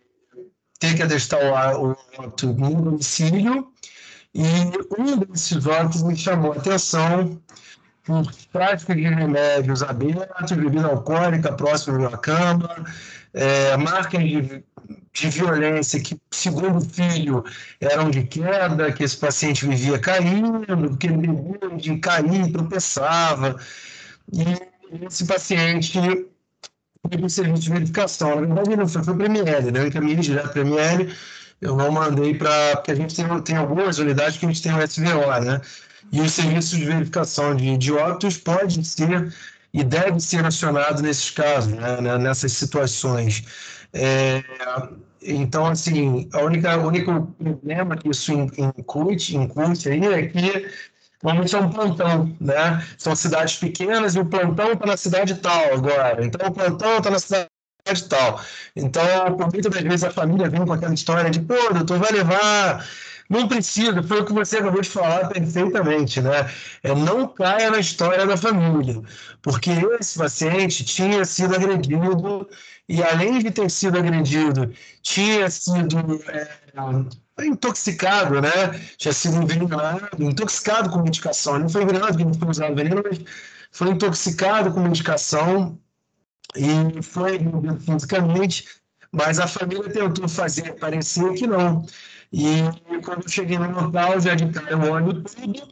ter que adestrar o óbito no domicílio, e um desses óbitos me chamou a atenção por prática de remédios abertos, bebida alcoólica próximo da cama, marcas de violência que, segundo o filho, eram de queda, que esse paciente vivia caindo, que ele bebia de cair, tropeçava. E esse paciente teve um serviço de verificação. Na verdade, não foi para o ML, né? Eu encaminhei direto para o ML, eu não mandei para... Porque a gente tem algumas unidades que a gente tem o SVO, né? E os serviços de verificação de óbitos pode ser e deve ser acionado nesses casos, né? Nessas situações. Então, assim, o único problema que isso incute aí é que normalmente é um plantão, né? São cidades pequenas e o plantão está na cidade tal agora. Então, o plantão está na cidade tal. Então, por muitas das vezes a família vem com aquela história de, pô, doutor, vai levar... Não precisa, foi o que você acabou de falar perfeitamente, né? Não caia na história da família, porque esse paciente tinha sido agredido e, além de ter sido agredido, tinha sido intoxicado, né? Tinha sido envenenado, intoxicado com medicação. Ele não foi envenenado porque não foi usado veneno, mas foi intoxicado com medicação e foi agredido fisicamente, mas a família tentou fazer parecer que não. E quando eu cheguei no local, já de cara eu olho tudo,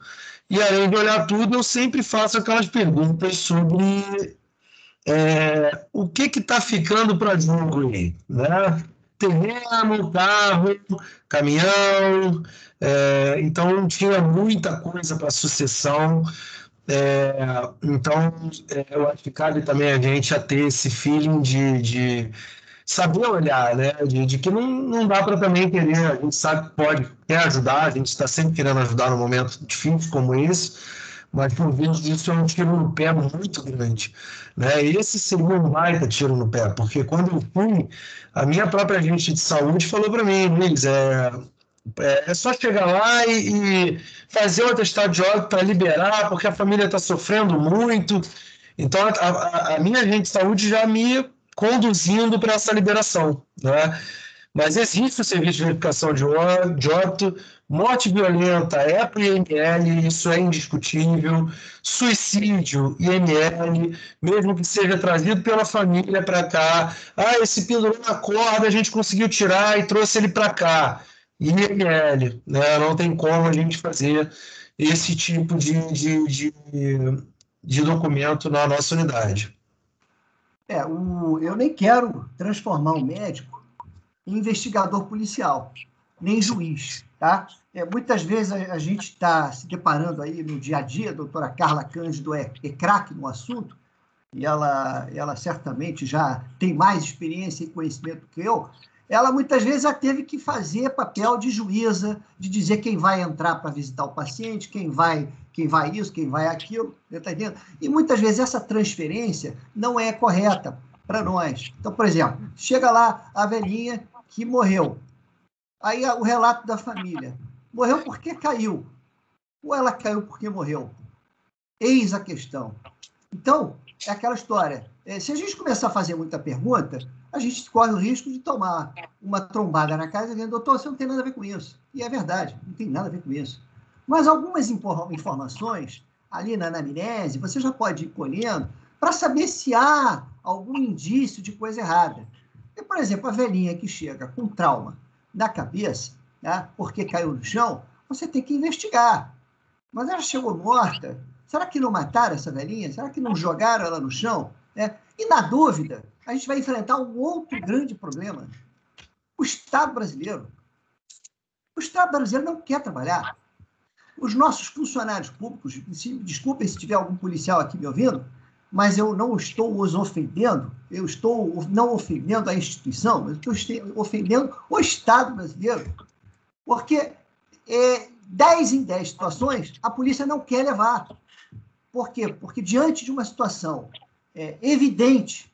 e além de olhar tudo, eu sempre faço aquelas perguntas sobre o que está ficando para jogo aí, né? Terreno, carro, caminhão, então tinha muita coisa para sucessão. Então, eu acho que cabe também a gente a ter esse feeling de saber olhar, né? De que não dá para também querer, a gente sabe que quer ajudar, a gente está sempre querendo ajudar num momento difícil como esse, mas por vezes isso é um tiro no pé muito grande, né? E esse seria um baita tiro no pé, porque quando eu fui, a minha própria agente de saúde falou para mim, Luiz, é só chegar lá e fazer o atestado de óbito para liberar, porque a família está sofrendo muito. Então, a minha agente de saúde já me conduzindo para essa liberação, né? Mas existe o serviço de verificação de óbito, Morte violenta é para o IML, isso é indiscutível. Suicídio, IML, mesmo que seja trazido pela família para cá. Ah, esse pendurou na corda, a gente conseguiu tirar e trouxe ele para cá. IML, né? Não tem como a gente fazer esse tipo de documento na nossa unidade. Eu nem quero transformar o médico em investigador policial, nem juiz, tá? Muitas vezes a gente está se deparando aí no dia a dia, a doutora Carla Cândido é craque no assunto, e ela certamente já tem mais experiência e conhecimento que eu. Ela muitas vezes já teve que fazer papel de juíza, de dizer quem vai entrar para visitar o paciente, quem vai isso, quem vai aquilo, tá entendendo? E muitas vezes essa transferência não é correta para nós. Então, por exemplo, chega lá a velhinha que morreu. Aí o relato da família. Morreu porque caiu. Ou ela caiu porque morreu? Eis a questão. Então, é aquela história. Se a gente começar a fazer muita pergunta, a gente corre o risco de tomar uma trombada na casa dizendo, doutor, você não tem nada a ver com isso. E é verdade, não tem nada a ver com isso. Mas algumas informações, ali na anamnese, você já pode ir colhendo para saber se há algum indício de coisa errada. E, por exemplo, a velhinha que chega com trauma na cabeça, tá? Porque caiu no chão, você tem que investigar. Mas ela chegou morta. Será que não mataram essa velhinha? Será que não jogaram ela no chão? E, na dúvida, a gente vai enfrentar um outro grande problema. O Estado brasileiro. O Estado brasileiro não quer trabalhar. Os nossos funcionários públicos, desculpem se tiver algum policial aqui me ouvindo, mas eu não estou os ofendendo, eu estou não ofendendo a instituição, mas eu estou ofendendo o Estado brasileiro. Porque 10 em 10 situações, a polícia não quer levar. Por quê? Porque diante de uma situação evidente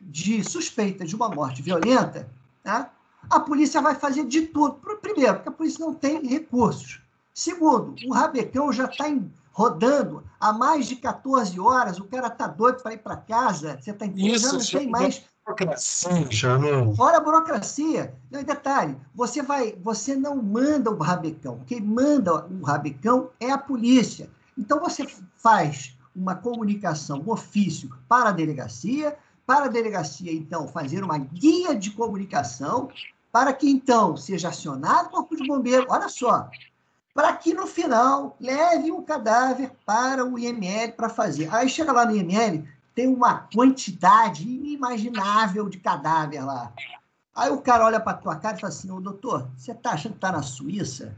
de suspeita de uma morte violenta, tá? A polícia vai fazer de tudo. Primeiro, porque a polícia não tem recursos. Segundo, o rabecão já está rodando há mais de 14 horas, o cara está doido para ir para casa, você está entendendo? Já não tem mais... Já não... Fora a burocracia. Não, e detalhe, você não manda o rabecão. Quem manda o rabecão é a polícia. Então, você faz uma comunicação, um ofício para a delegacia, então, fazer uma guia de comunicação, para que, então, seja acionado o Corpo de Bombeiro. Olha só, para que, no final, leve o cadáver para o IML para fazer. Aí, chega lá no IML, tem uma quantidade inimaginável de cadáver lá. Aí o cara olha para a tua cara e fala assim, ô doutor, você está achando que está na Suíça?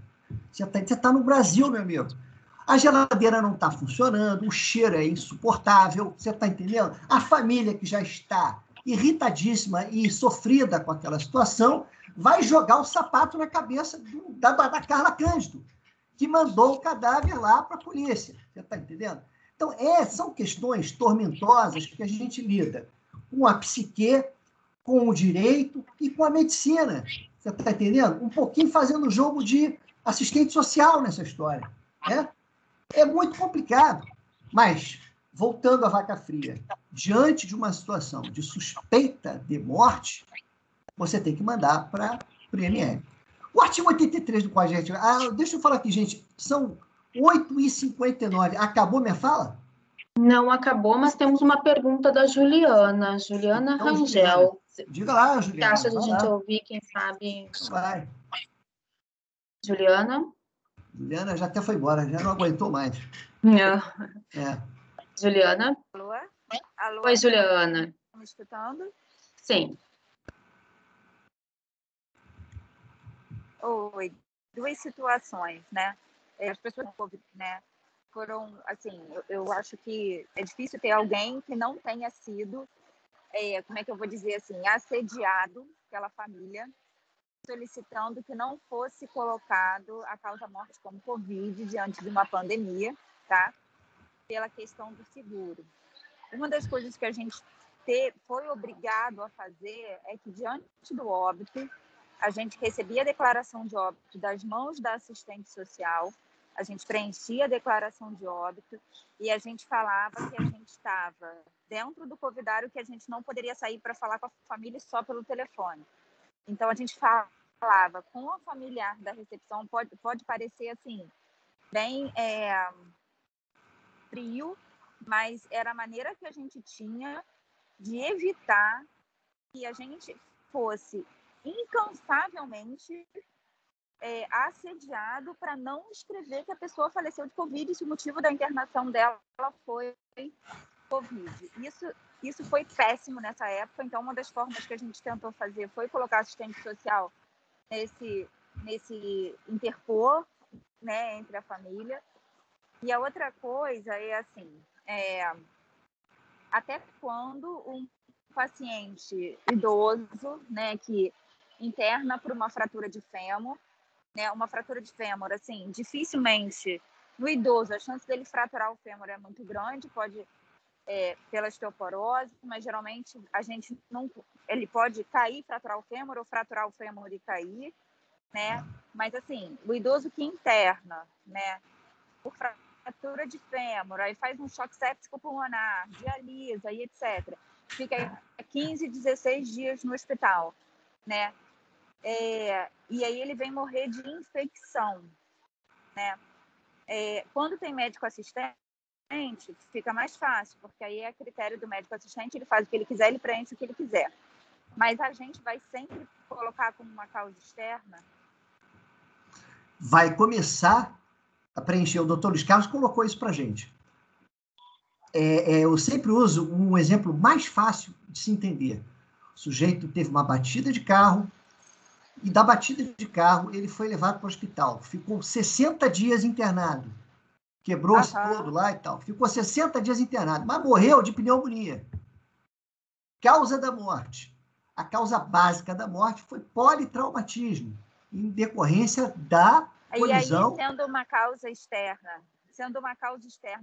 Você está no Brasil, meu amigo. A geladeira não está funcionando, o cheiro é insuportável, você está entendendo? A família que já está irritadíssima e sofrida com aquela situação vai jogar o sapato na cabeça da Carla Cândido, que mandou o cadáver lá para a polícia. Você está entendendo? Então, são questões tormentosas que a gente lida com a psique, com o direito e com a medicina. Você está entendendo? Um pouquinho fazendo jogo de assistente social nessa história. É muito complicado. Mas, voltando à vaca fria, diante de uma situação de suspeita de morte, você tem que mandar para o IML. O artigo 83 do Código de Ética... deixa eu falar aqui, gente. São 8h59. Acabou minha fala? Não acabou, mas temos uma pergunta da Juliana Então, Rangel. Juliana, diga lá, Juliana. Você acha de a gente ouvir, quem sabe? Então vai. Juliana? Juliana já até foi embora, já não aguentou mais. Juliana? Alô? Alô? Oi, Juliana. Estão me escutando? Sim. Oi. Duas situações, né? As pessoas, né, foram, assim, eu acho que é difícil ter alguém que não tenha sido, como é que eu vou dizer assim, assediado pela família, solicitando que não fosse colocado a causa-morte como Covid diante de uma pandemia, tá? Pela questão do seguro. Uma das coisas que a gente foi obrigado a fazer é que, diante do óbito, a gente recebia a declaração de óbito das mãos da assistente social, a gente preenchia a declaração de óbito e a gente falava que a gente estava dentro do covidário, que a gente não poderia sair para falar com a família só pelo telefone. Então, a gente falava com a familiar da recepção pode parecer assim, bem frio, mas era a maneira que a gente tinha de evitar que a gente fosse incansavelmente assediado para não escrever que a pessoa faleceu de Covid e se o motivo da internação dela foi Covid. Isso foi péssimo nessa época, então uma das formas que a gente tentou fazer foi colocar assistente social nesse interpor, né, entre a família. E a outra coisa é assim, até quando um paciente idoso, né, que interna por uma fratura de fêmur, né, uma fratura de fêmur, assim, dificilmente no idoso a chance dele fraturar o fêmur é muito grande, pode pela osteoporose, mas geralmente a gente não, ele pode cair, fraturar o fêmur ou fraturar o fêmur e cair, né? Mas assim, o idoso que interna, né, por fratura de fêmur, aí faz um choque séptico pulmonar, dialisa e etc. Fica 15, 16 dias no hospital, né? E aí ele vem morrer de infecção, né? Quando tem médico assistente, fica mais fácil, porque aí é critério do médico assistente, ele faz o que ele quiser, ele preenche o que ele quiser. Mas a gente vai sempre colocar como uma causa externa? Vai começar a preencher. O doutor Luiz Carlos colocou isso para a gente. Eu sempre uso um exemplo mais fácil de se entender. O sujeito teve uma batida de carro, e da batida de carro ele foi levado para o hospital. Ficou 60 dias internado. Quebrou-se todo lá e tal. Ficou 60 dias internado, mas morreu de pneumonia. Causa da morte. A causa básica da morte foi politraumatismo, em decorrência da colisão. E aí, sendo uma causa externa,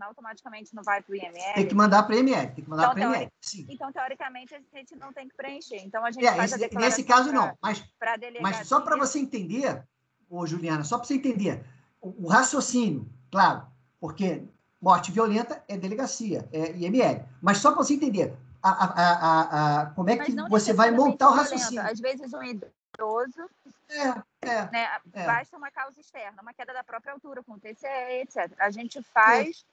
automaticamente não vai para o IML? Tem que mandar para o IML, sim. Então, teoricamente, a gente não tem que preencher. Então, a gente faz a declaração nesse caso, não. Mas só para delegacia. você entender, Juliana, só para você entender, o raciocínio, claro, porque morte violenta é delegacia, é IML. Mas só para você entender, como é que você vai montar o raciocínio. Às vezes um idoso, né, basta uma causa externa, uma queda da própria altura, com TCE, etc. A gente faz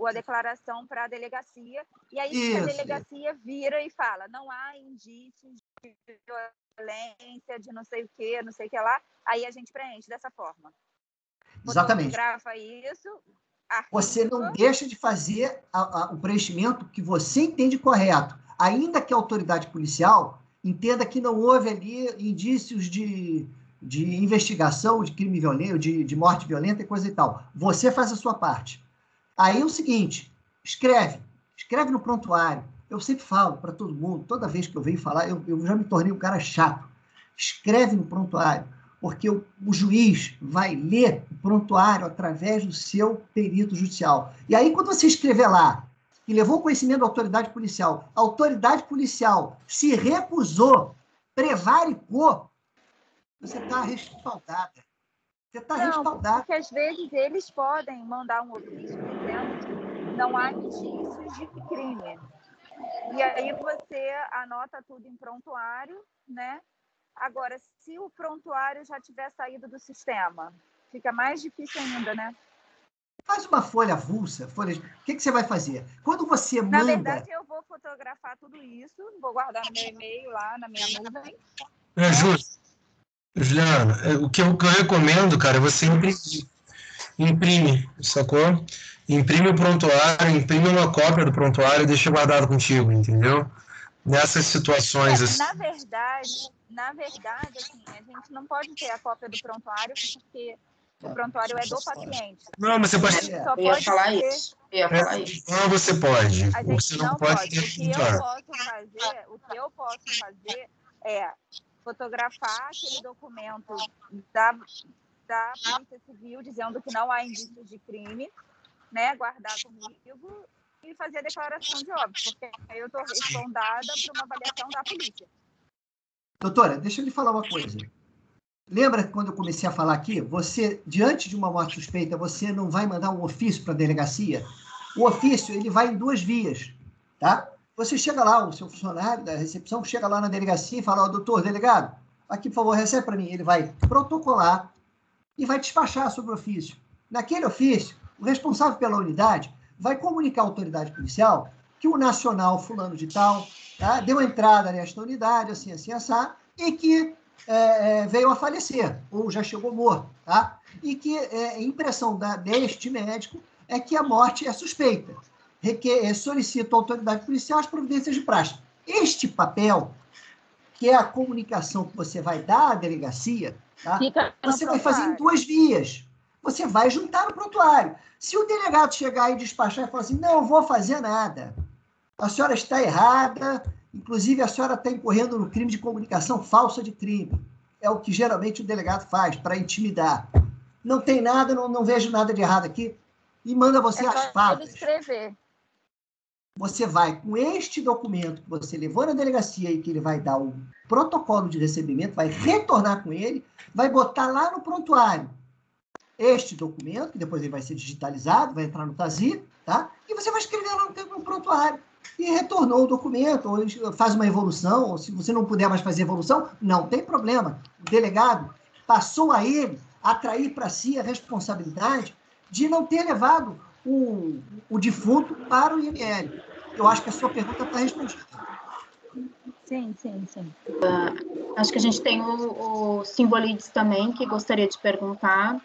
a declaração para a delegacia, e aí a delegacia vira e fala, não há indícios de violência, de não sei o que lá, aí a gente preenche dessa forma. Exatamente. Fotografa isso, você não deixa de fazer o preenchimento que você entende correto, ainda que a autoridade policial entenda que não houve ali indícios de investigação de crime violento, de morte violenta e coisa e tal. Você faz a sua parte. Aí é o seguinte, escreve no prontuário. Eu sempre falo para todo mundo, toda vez que eu venho falar, eu já me tornei um cara chato. Escreve no prontuário, porque o juiz vai ler o prontuário através do seu perito judicial. E aí, quando você escrever lá, que levou conhecimento da autoridade policial, a autoridade policial se recusou, prevaricou, você está respaldada. Porque às vezes eles podem mandar um ofício dizendo que não há indícios de crime. E aí você anota tudo em prontuário, né? Agora, se o prontuário já tiver saído do sistema, fica mais difícil ainda, né? Faz uma folha avulsa. O que você vai fazer? Quando você manda... Na verdade, eu vou fotografar tudo isso, vou guardar no meu e-mail lá, na minha nuvem. Juliana, o que eu recomendo, cara, é você imprime, sacou? Imprime o prontuário, imprime uma cópia do prontuário e deixa guardado contigo, entendeu? Nessas situações assim. Na verdade, assim, a gente não pode ter a cópia do prontuário porque o prontuário é do paciente. Não, mas você pode... Eu ia falar isso. Não, você pode. A gente não pode. O que eu posso fazer é fotografar aquele documento da Polícia Civil dizendo que não há indícios de crime, né, guardar comigo e fazer a declaração de óbito, porque aí eu estou respondada por uma avaliação da polícia. Doutora, deixa eu lhe falar uma coisa. Lembra que quando eu comecei a falar aqui, você, diante de uma morte suspeita, você não vai mandar um ofício para a delegacia? O ofício, ele vai em 2 vias, tá? Você chega lá, o seu funcionário da recepção chega lá na delegacia e fala, doutor, delegado, aqui, por favor, recebe para mim. Ele vai protocolar e vai despachar sobre o ofício. Naquele ofício, o responsável pela unidade vai comunicar à autoridade policial que o nacional fulano de tal, tá, deu entrada nesta unidade, assim, assado, e que veio a falecer, ou já chegou morto, tá? E que a impressão deste médico é que a morte é suspeita. Solicita à autoridade policial as providências de praxe. Este papel, que é a comunicação que você vai dar à delegacia, tá? Você vai fazer em 2 vias. Você vai juntar no prontuário. Se o delegado chegar e despachar e falar assim, não vou fazer nada, a senhora está errada, inclusive a senhora está incorrendo no crime de comunicação falsa de crime. É o que geralmente o delegado faz, para intimidar. Não tem nada, não vejo nada de errado aqui, e manda você às favas. Escrever. Você vai com este documento que você levou na delegacia e que ele vai dar o protocolo de recebimento, vai retornar com ele, vai botar lá no prontuário este documento, que depois ele vai ser digitalizado, vai entrar no TASI, tá? E você vai escrever lá no prontuário. E retornou o documento, ou faz uma evolução, ou se você não puder mais fazer evolução, não tem problema. O delegado passou a ele atrair para si a responsabilidade de não ter levado o defunto para o IML. Eu acho que a sua pergunta está respondida. Sim. Acho que a gente tem o Simbolides também, que gostaria de perguntar.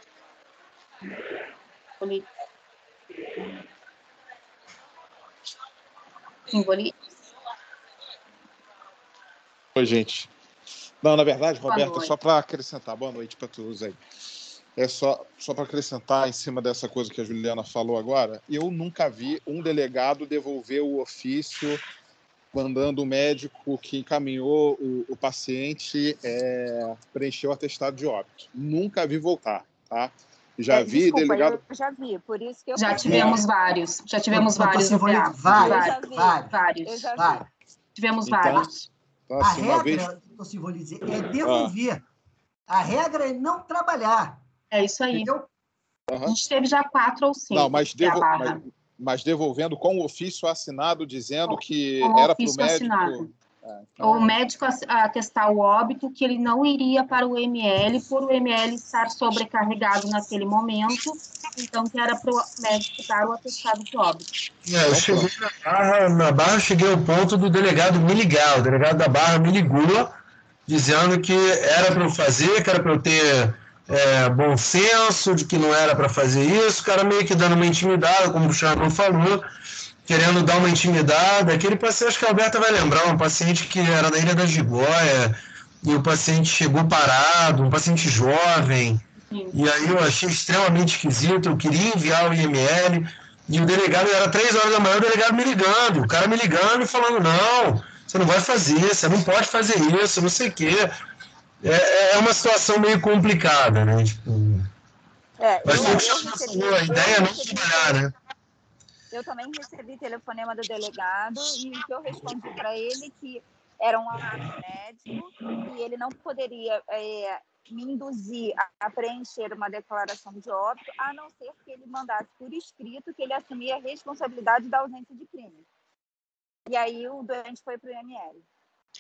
Simbolides. Oi, gente. Não, na verdade, Roberta, só para acrescentar, boa noite para todos aí. É só para acrescentar em cima dessa coisa que a Juliana falou agora, eu nunca vi um delegado devolver o ofício mandando o médico que encaminhou o paciente preencher o atestado de óbito. Nunca vi voltar, tá? Já vi desculpa, delegado... Eu já vi, por isso que eu... Já tivemos vários no PA. Vários. Eu já vi. Tivemos vários. Então, assim, a regra, se vou lhe dizer, é devolver. A regra é não trabalhar. É isso aí. Entendeu? A gente teve já 4 ou 5. Não, mas devolvendo com o ofício assinado, dizendo que era para o médico... Assinado. O médico atestar o óbito que ele não iria para o ML, por o ML estar sobrecarregado naquele momento, então que era para o médico dar o atestado de óbito. Eu cheguei na Barra, cheguei ao ponto do delegado me ligar, o delegado da Barra me ligou, dizendo que era para eu fazer, que era para eu ter bom senso, de que não era para fazer isso, o cara meio que dando uma intimidada, como o Charlão falou, querendo dar uma intimidade. Aquele paciente, acho que a Alberta vai lembrar, um paciente que era da Ilha da Gigoia, e o paciente chegou parado, um paciente jovem, e aí eu achei extremamente esquisito, eu queria enviar o IML, e o delegado, era 3 horas da manhã, o delegado me ligando, o cara me ligando e falando, não, você não vai fazer, você não pode fazer isso, não sei o quê. É uma situação meio complicada, né? Tipo, mas foi o que você falou, a ideia é não trabalhar, né? Eu também recebi telefonema do delegado e o que eu respondi para ele que era um ato médico e ele não poderia me induzir a preencher uma declaração de óbito, a não ser que ele mandasse por escrito que ele assumia a responsabilidade da ausência de crime. E aí o doente foi para o IML.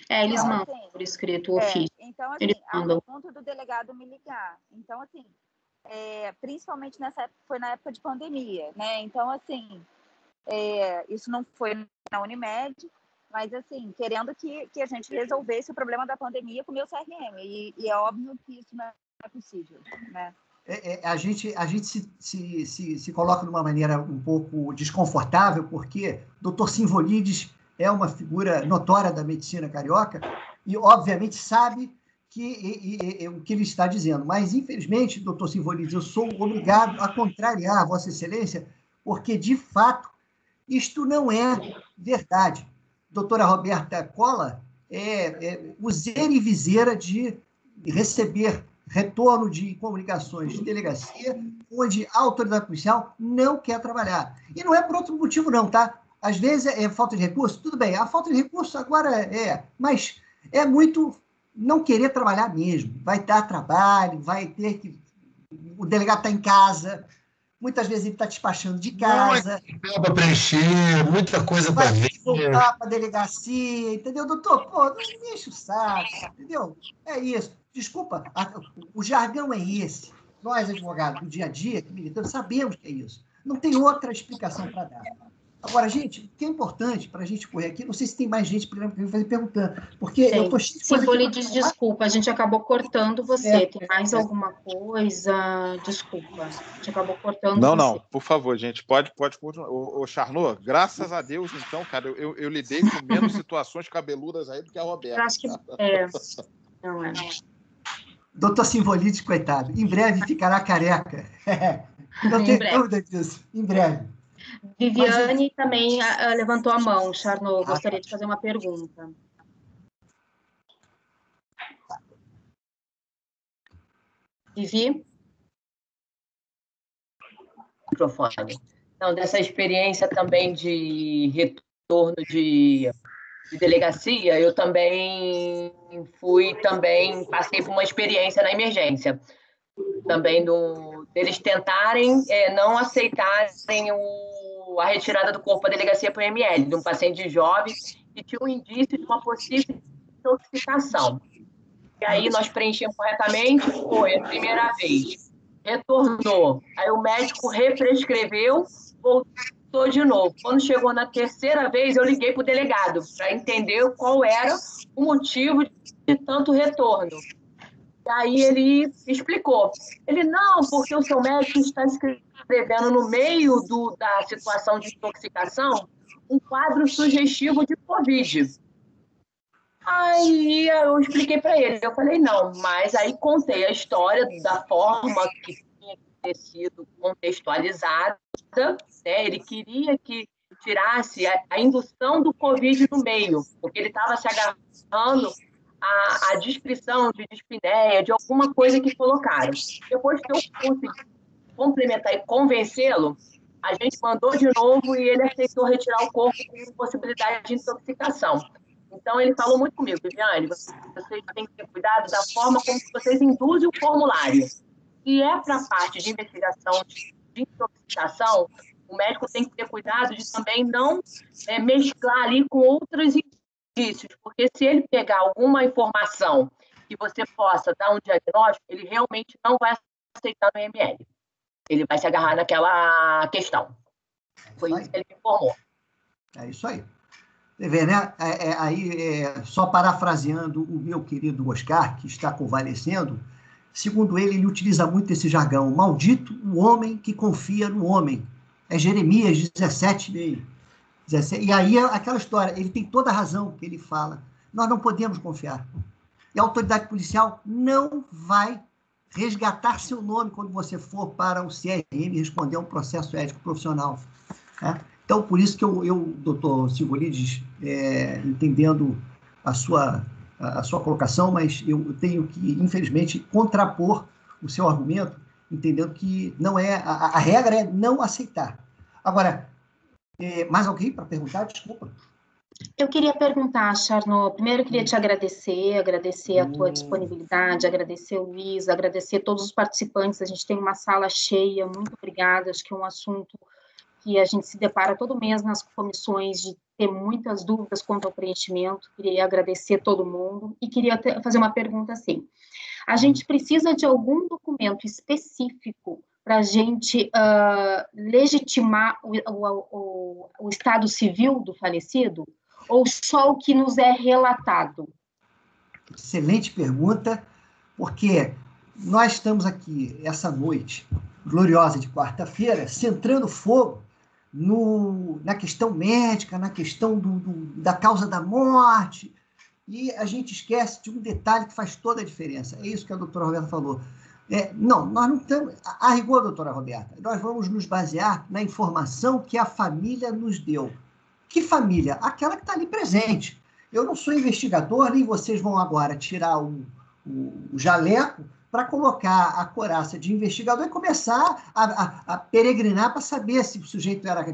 Eles mandam por escrito o ofício. Então, assim, ao ponto do delegado me ligar. Então, assim, principalmente nessa época, foi na época de pandemia, né? Então, assim, isso não foi na Unimed, mas, assim, querendo que a gente resolvesse o problema da pandemia com o meu CRM. E é óbvio que isso não é possível, né? A gente se coloca de uma maneira um pouco desconfortável, porque o Dr. Simbolides é uma figura notória da medicina carioca e, obviamente, sabe o que ele está dizendo. Mas, infelizmente, doutor Simbolides, eu sou obrigado a contrariar a Vossa Excelência, porque, de fato, isto não é verdade. Doutora Roberta Cola useira e viseira de receber retorno de comunicações de delegacia, onde a autoridade policial não quer trabalhar. E não é por outro motivo, não, tá? Às vezes é falta de recurso, tudo bem, a falta de recurso agora mas é muito não querer trabalhar mesmo. Vai dar trabalho, vai ter que... O delegado está em casa, muitas vezes ele está despachando de casa. Para preencher, muita coisa para ver. Vai voltar para a delegacia, entendeu, doutor? Pô, não me enche o saco, entendeu? É isso. Desculpa, o jargão é esse. Nós, advogados, do dia a dia, que militamos, sabemos que é isso. Não tem outra explicação para dar. Agora, gente, o que é importante para a gente correr aqui, não sei se tem mais gente perguntando, porque eu estou cheio de coisa. Simbolide, desculpa, a gente acabou cortando você. Tem mais alguma coisa? Desculpa, a gente acabou cortando você. Não, por favor, gente, pode continuar. Ô, Charnot, graças a Deus, então, cara, eu lidei com menos situações cabeludas aí do que a Roberta. Eu acho que não é. Doutor Simbolide, coitado, em breve ficará careca. Não tem dúvida disso, em breve. Viviane também levantou a mão, Charnot, gostaria de fazer uma pergunta. Vivi? Microfone. Então, dessa experiência também de retorno de delegacia, eu também passei por uma experiência na emergência. Também deles tentarem não aceitarem a retirada do corpo da delegacia para o IML, de um paciente jovem que tinha um indício de uma possível intoxicação. E aí nós preenchemos corretamente, foi a primeira vez. Retornou, aí o médico represcreveu, voltou de novo. Quando chegou na terceira vez, eu liguei para o delegado para entender qual era o motivo de tanto retorno. E aí ele explicou. Ele, não, porque o seu médico está escrevendo no meio da situação de intoxicação um quadro sugestivo de Covid. Aí eu expliquei para ele, eu falei, não, mas aí contei a história da forma que tinha que ter sido contextualizada, né? Ele queria que tirasse a indução do Covid no meio, porque ele estava se agarrando a descrição de dispneia, de alguma coisa que colocaram. Depois que eu consegui complementar e convencê-lo, a gente mandou de novo e ele aceitou retirar o corpo com possibilidade de intoxicação. Então, ele falou muito comigo, Viviane, vocês têm que ter cuidado da forma como vocês induzem o formulário. E para a parte de investigação de intoxicação, o médico tem que ter cuidado de também não mesclar ali com outros indícios, porque se ele pegar alguma informação que você possa dar um diagnóstico, ele realmente não vai aceitar no IML. Ele vai se agarrar naquela questão. Foi isso que ele me informou. É isso aí. Você vê, né? Só parafraseando o meu querido Oscar, que está convalescendo, segundo ele utiliza muito esse jargão, maldito o homem que confia no homem. É Jeremias 17:6. E aí, aquela história, ele tem toda a razão que ele fala. Nós não podemos confiar. E a autoridade policial não vai resgatar seu nome quando você for para o CRM responder a um processo ético profissional. Né? Então, por isso que eu doutor Simbolide, entendendo a sua colocação, mas eu tenho que, infelizmente, contrapor o seu argumento, entendendo que não é a regra é não aceitar. Agora, mais alguém para perguntar? Desculpa. Eu queria perguntar, Charnot, primeiro eu queria te agradecer a tua disponibilidade, agradecer o Luiz, agradecer todos os participantes, a gente tem uma sala cheia, muito obrigada, acho que é um assunto que a gente se depara todo mês nas comissões de ter muitas dúvidas quanto ao preenchimento, queria agradecer todo mundo e queria fazer uma pergunta assim, a gente precisa de algum documento específico para a gente legitimar o estado civil do falecido, ou só o que nos é relatado? Excelente pergunta, porque nós estamos aqui, essa noite gloriosa de quarta-feira, centrando fogo na questão médica, na questão da causa da morte, e a gente esquece de um detalhe que faz toda a diferença. É isso que a doutora Roberta falou. Nós não estamos... A rigor, doutora Roberta, nós vamos nos basear na informação que a família nos deu. Que família? Aquela que está ali presente. Eu não sou investigador, nem vocês vão agora tirar o jaleco para colocar a couraça de investigador e começar a peregrinar para saber se o sujeito era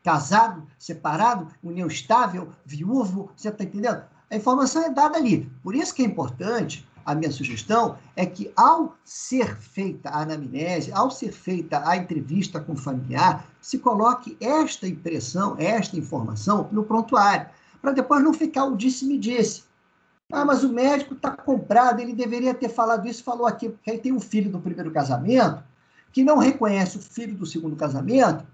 casado, separado, união estável, viúvo, você está entendendo? A informação é dada ali. Por isso que é importante a minha sugestão é que, ao ser feita a anamnese, ao ser feita a entrevista com o familiar, se coloque esta impressão, esta informação no prontuário, para depois não ficar o disse-me-disse. Ah, mas o médico está comprado, ele deveria ter falado isso, falou aqui, porque aí tem um filho do primeiro casamento que não reconhece o filho do segundo casamento,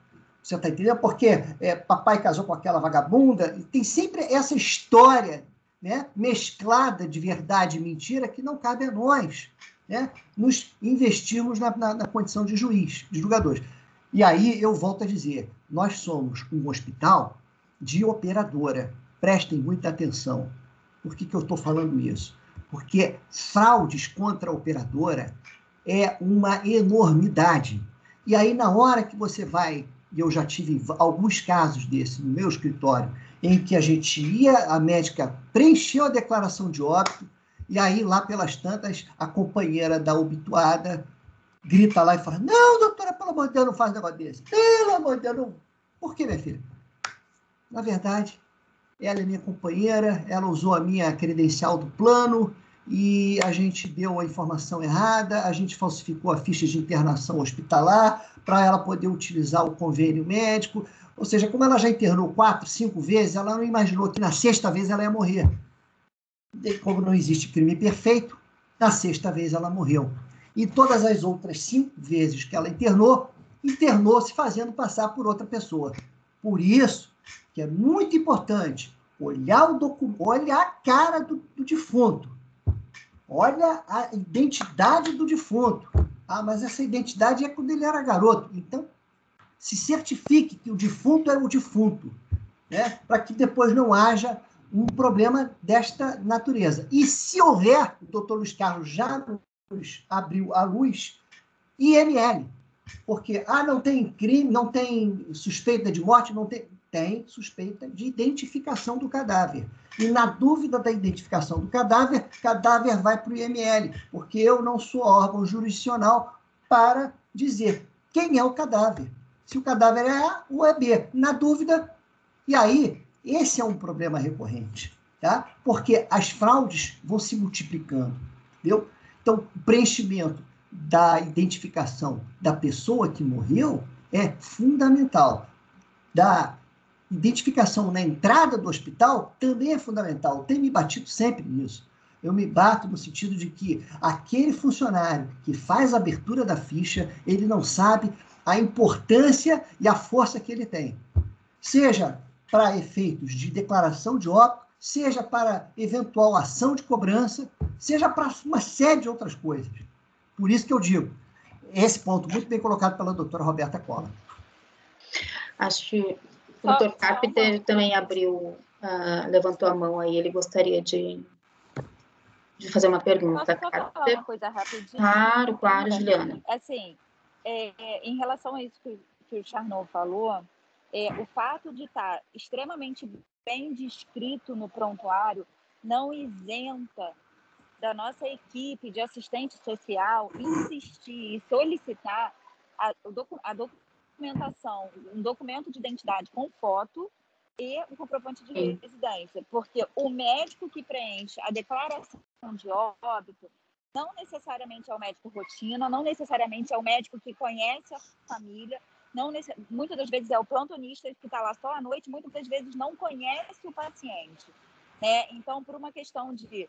você está entendendo? Porque papai casou com aquela vagabunda, e tem sempre essa história, né, mesclada de verdade e mentira que não cabe a nós, né, nos investirmos na condição de juiz, de julgadores. E aí eu volto a dizer, nós somos um hospital de operadora. Prestem muita atenção. Por que eu estou falando isso? Porque fraudes contra a operadora é uma enormidade. E aí, na hora que você vai, e eu já tive alguns casos desses no meu escritório, em que a gente ia, a médica preencheu a declaração de óbito, e aí, lá pelas tantas, a companheira da obituada grita lá e fala, não, doutora, pelo amor de Deus, não faz um negócio desse. Pelo amor de Deus, não. Por quê, minha filha? Na verdade, ela é minha companheira, ela usou a minha credencial do plano e a gente deu a informação errada, a gente falsificou a ficha de internação hospitalar para ela poder utilizar o convênio médico. Ou seja, como ela já internou 4, 5 vezes, ela não imaginou que na 6ª vez ela ia morrer. E como não existe crime perfeito, na 6ª vez ela morreu. E todas as outras 5 vezes que ela internou-se fazendo passar por outra pessoa. Por isso que é muito importante olhar o documento, olhar a cara do defunto, olha a identidade do defunto. Ah, mas essa identidade é quando ele era garoto. Então, se certifique que o defunto era o defunto, né? Para que depois não haja um problema desta natureza. E se houver, o doutor Luiz Carlos já nos abriu a luz, IML. Porque, não tem crime, não tem suspeita de morte, não tem suspeita de identificação do cadáver. E na dúvida da identificação do cadáver vai para o IML, porque eu não sou órgão jurisdicional para dizer quem é o cadáver. Se o cadáver é A ou é B. Na dúvida, e aí, esse é um problema recorrente, tá? Porque as fraudes vão se multiplicando, entendeu? Então, o preenchimento da identificação da pessoa que morreu é fundamental. Da identificação na entrada do hospital também é fundamental. Eu tenho me batido sempre nisso. Eu me bato no sentido de que aquele funcionário que faz a abertura da ficha, ele não sabe a importância e a força que ele tem. Seja para efeitos de declaração de óbito, seja para eventual ação de cobrança, seja para uma série de outras coisas. Por isso que eu digo, esse ponto muito bem colocado pela doutora Roberta Cola. Acho que o doutor Carpenter também levantou a mão aí, ele gostaria de fazer uma pergunta. Posso só falar uma coisa rapidinho? Claro, Juliana. Assim, em relação a isso que o Charnot falou, o fato de estar extremamente bem descrito no prontuário não isenta da nossa equipe de assistente social insistir e solicitar a documentação, um documento de identidade com foto e um comprovante de residência, porque o médico que preenche a declaração de óbito não necessariamente é o médico rotina, não necessariamente é o médico que conhece a família, muitas das vezes é o plantonista que está lá só à noite, muitas das vezes não conhece o paciente, né? Então, por uma questão de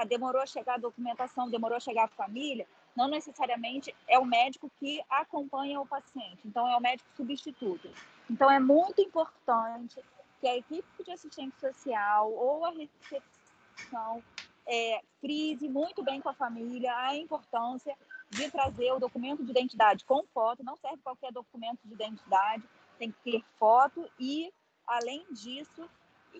demorou a chegar a documentação, demorou a chegar a família, não necessariamente é o médico que acompanha o paciente, então é o médico substituto. Então, é muito importante que a equipe de assistente social ou a recepção frise muito bem com a família a importância de trazer o documento de identidade com foto, não serve qualquer documento de identidade, tem que ter foto e, além disso,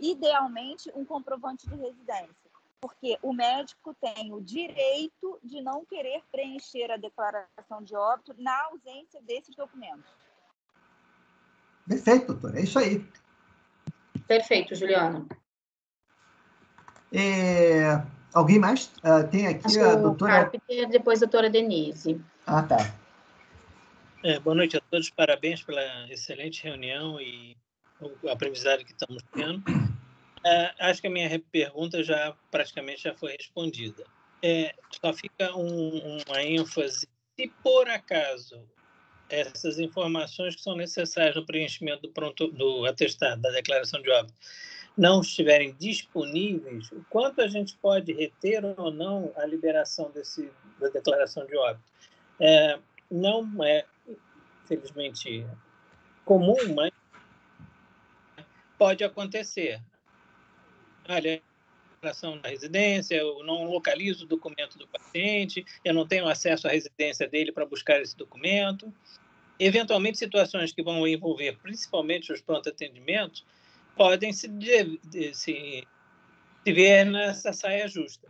idealmente, um comprovante de residência. Porque o médico tem o direito de não querer preencher a declaração de óbito na ausência desses documentos. Perfeito, doutora, é isso aí. Perfeito, Juliana. Alguém mais? Tem aqui a doutora... Carpenter, depois a doutora Denise. Tá. Boa noite a todos, parabéns pela excelente reunião e o aprendizado que estamos tendo. Acho que a minha pergunta praticamente já foi respondida. só fica uma ênfase. Se por acaso essas informações que são necessárias no preenchimento do atestado, da declaração de óbito, não estiverem disponíveis, o quanto a gente pode reter ou não a liberação da declaração de óbito? Não é, infelizmente, comum, mas pode acontecer. Olha, da residência, eu não localizo o documento do paciente, eu não tenho acesso à residência dele para buscar esse documento. Eventualmente, situações que vão envolver principalmente os pronto-atendimentos podem se ver nessa saia justa.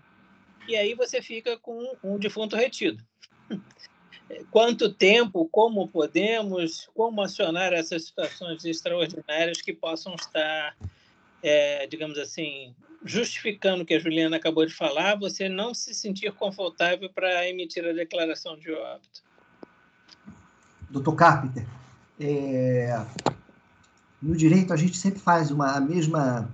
E aí você fica com um defunto retido. Quanto tempo, como podemos, como acionar essas situações extraordinárias que possam estar, digamos assim, justificando o que a Juliana acabou de falar, você não se sentir confortável para emitir a declaração de óbito. Dr. Carpenter, no direito a gente sempre faz a mesma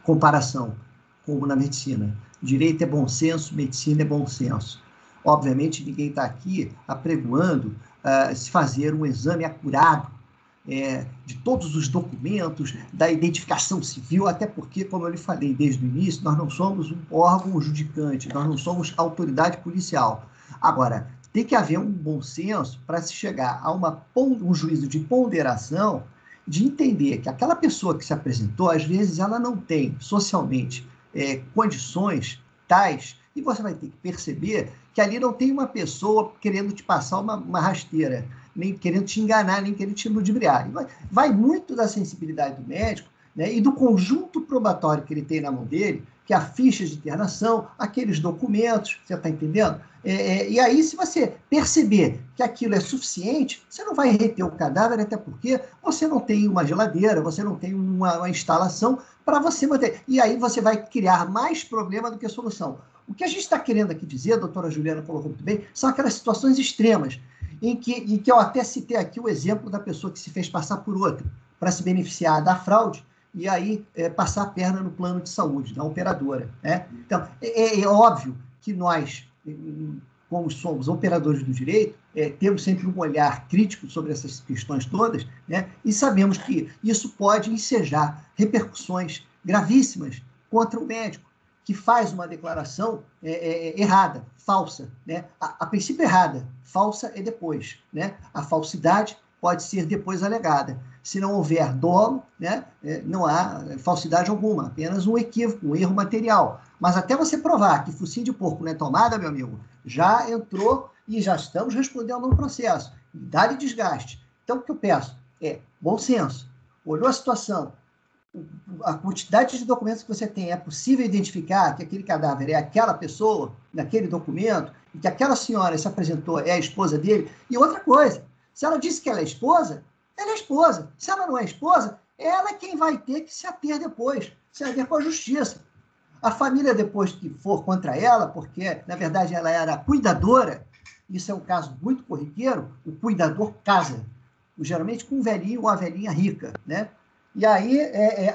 comparação como na medicina. Direito é bom senso, medicina é bom senso. Obviamente, ninguém está aqui apregoando se fazer um exame acurado de todos os documentos, da identificação civil, até porque, como eu lhe falei desde o início, nós não somos um órgão judicante, nós não somos autoridade policial. Agora, tem que haver um bom senso para se chegar a um juízo de ponderação, de entender que aquela pessoa que se apresentou, às vezes, ela não tem socialmente condições tais, e você vai ter que perceber que ali não tem uma pessoa querendo te passar uma rasteira, nem querendo te enganar, nem querendo te ludibriar. Vai muito da sensibilidade do médico, né, e do conjunto probatório que ele tem na mão dele, que é a ficha de internação, aqueles documentos, você está entendendo? E aí, se você perceber que aquilo é suficiente, você não vai reter o cadáver, até porque você não tem uma geladeira, você não tem uma instalação para você manter. E aí você vai criar mais problema do que solução. O que a gente está querendo aqui dizer, a doutora Juliana colocou muito bem, são aquelas situações extremas, em que eu até citei aqui o exemplo da pessoa que se fez passar por outra, para se beneficiar da fraude, e aí passar a perna no plano de saúde, da operadora. Né? Então, é óbvio que nós, como somos operadores do direito, temos sempre um olhar crítico sobre essas questões todas, né? E sabemos que isso pode ensejar repercussões gravíssimas contra o médico, que faz uma declaração errada, falsa, né? A princípio errada, falsa é depois, né? A falsidade pode ser depois alegada. Se não houver dolo, né, não há falsidade alguma, apenas um equívoco, um erro material. Mas até você provar que focinho de porco não é tomada, meu amigo, já entrou e já estamos respondendo a um processo. Dá-lhe desgaste. Então, o que eu peço é bom senso. Olhou a situação, a quantidade de documentos que você tem, é possível identificar que aquele cadáver é aquela pessoa, naquele documento, e que aquela senhora se apresentou é a esposa dele. E outra coisa, se ela disse que ela é esposa, ela é esposa. Se ela não é esposa, ela é quem vai ter que se ater depois, se ater com a justiça. A família, depois que for contra ela, porque, na verdade, ela era cuidadora, isso é um caso muito corriqueiro, o cuidador casa, geralmente com um velhinho ou a velhinha rica, né? E aí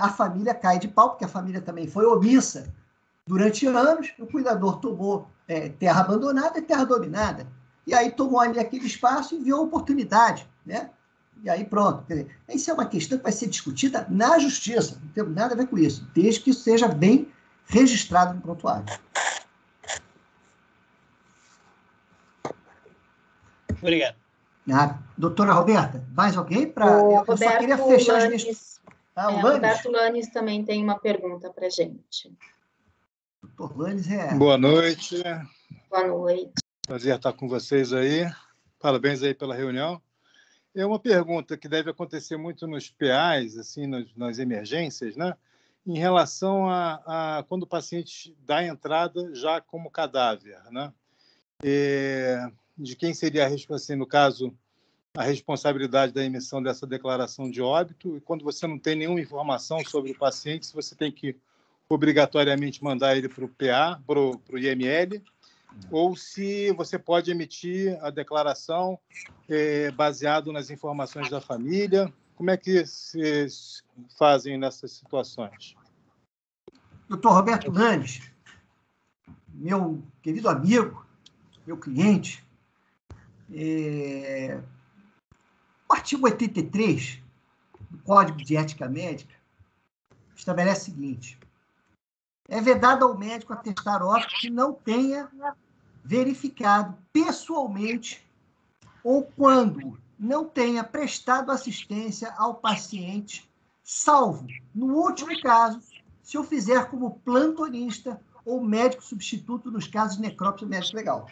a família cai de pau, porque a família também foi omissa durante anos, o cuidador tomou terra abandonada e terra dominada. E aí tomou ali aquele espaço e viu a oportunidade, né? E aí pronto. Quer dizer, isso é uma questão que vai ser discutida na justiça, não tem nada a ver com isso, desde que isso seja bem registrado no prontuário. Obrigado. Doutora Roberta, mais alguém? Eu só queria fechar as minhas... o Roberto Lanes também tem uma pergunta para a gente. Doutor Lanes Boa noite. Boa noite. Prazer estar com vocês aí. Parabéns aí pela reunião. É uma pergunta que deve acontecer muito nos PAs, assim, nas emergências, né? Em relação a quando o paciente dá entrada já como cadáver, né? De quem seria, assim, no caso, a responsabilidade da emissão dessa declaração de óbito, e quando você não tem nenhuma informação sobre o paciente, se você tem que obrigatoriamente mandar ele para o PA, para o IML, ou se você pode emitir a declaração baseado nas informações da família. Como é que se fazem nessas situações? Doutor Roberto Lanes, meu querido amigo, meu cliente, o artigo 83 do Código de Ética Médica estabelece o seguinte: é vedado ao médico atestar óbito que não tenha verificado pessoalmente ou quando não tenha prestado assistência ao paciente, salvo, no último caso, se o fizer como plantonista ou médico substituto nos casos de necrópsia médico legal.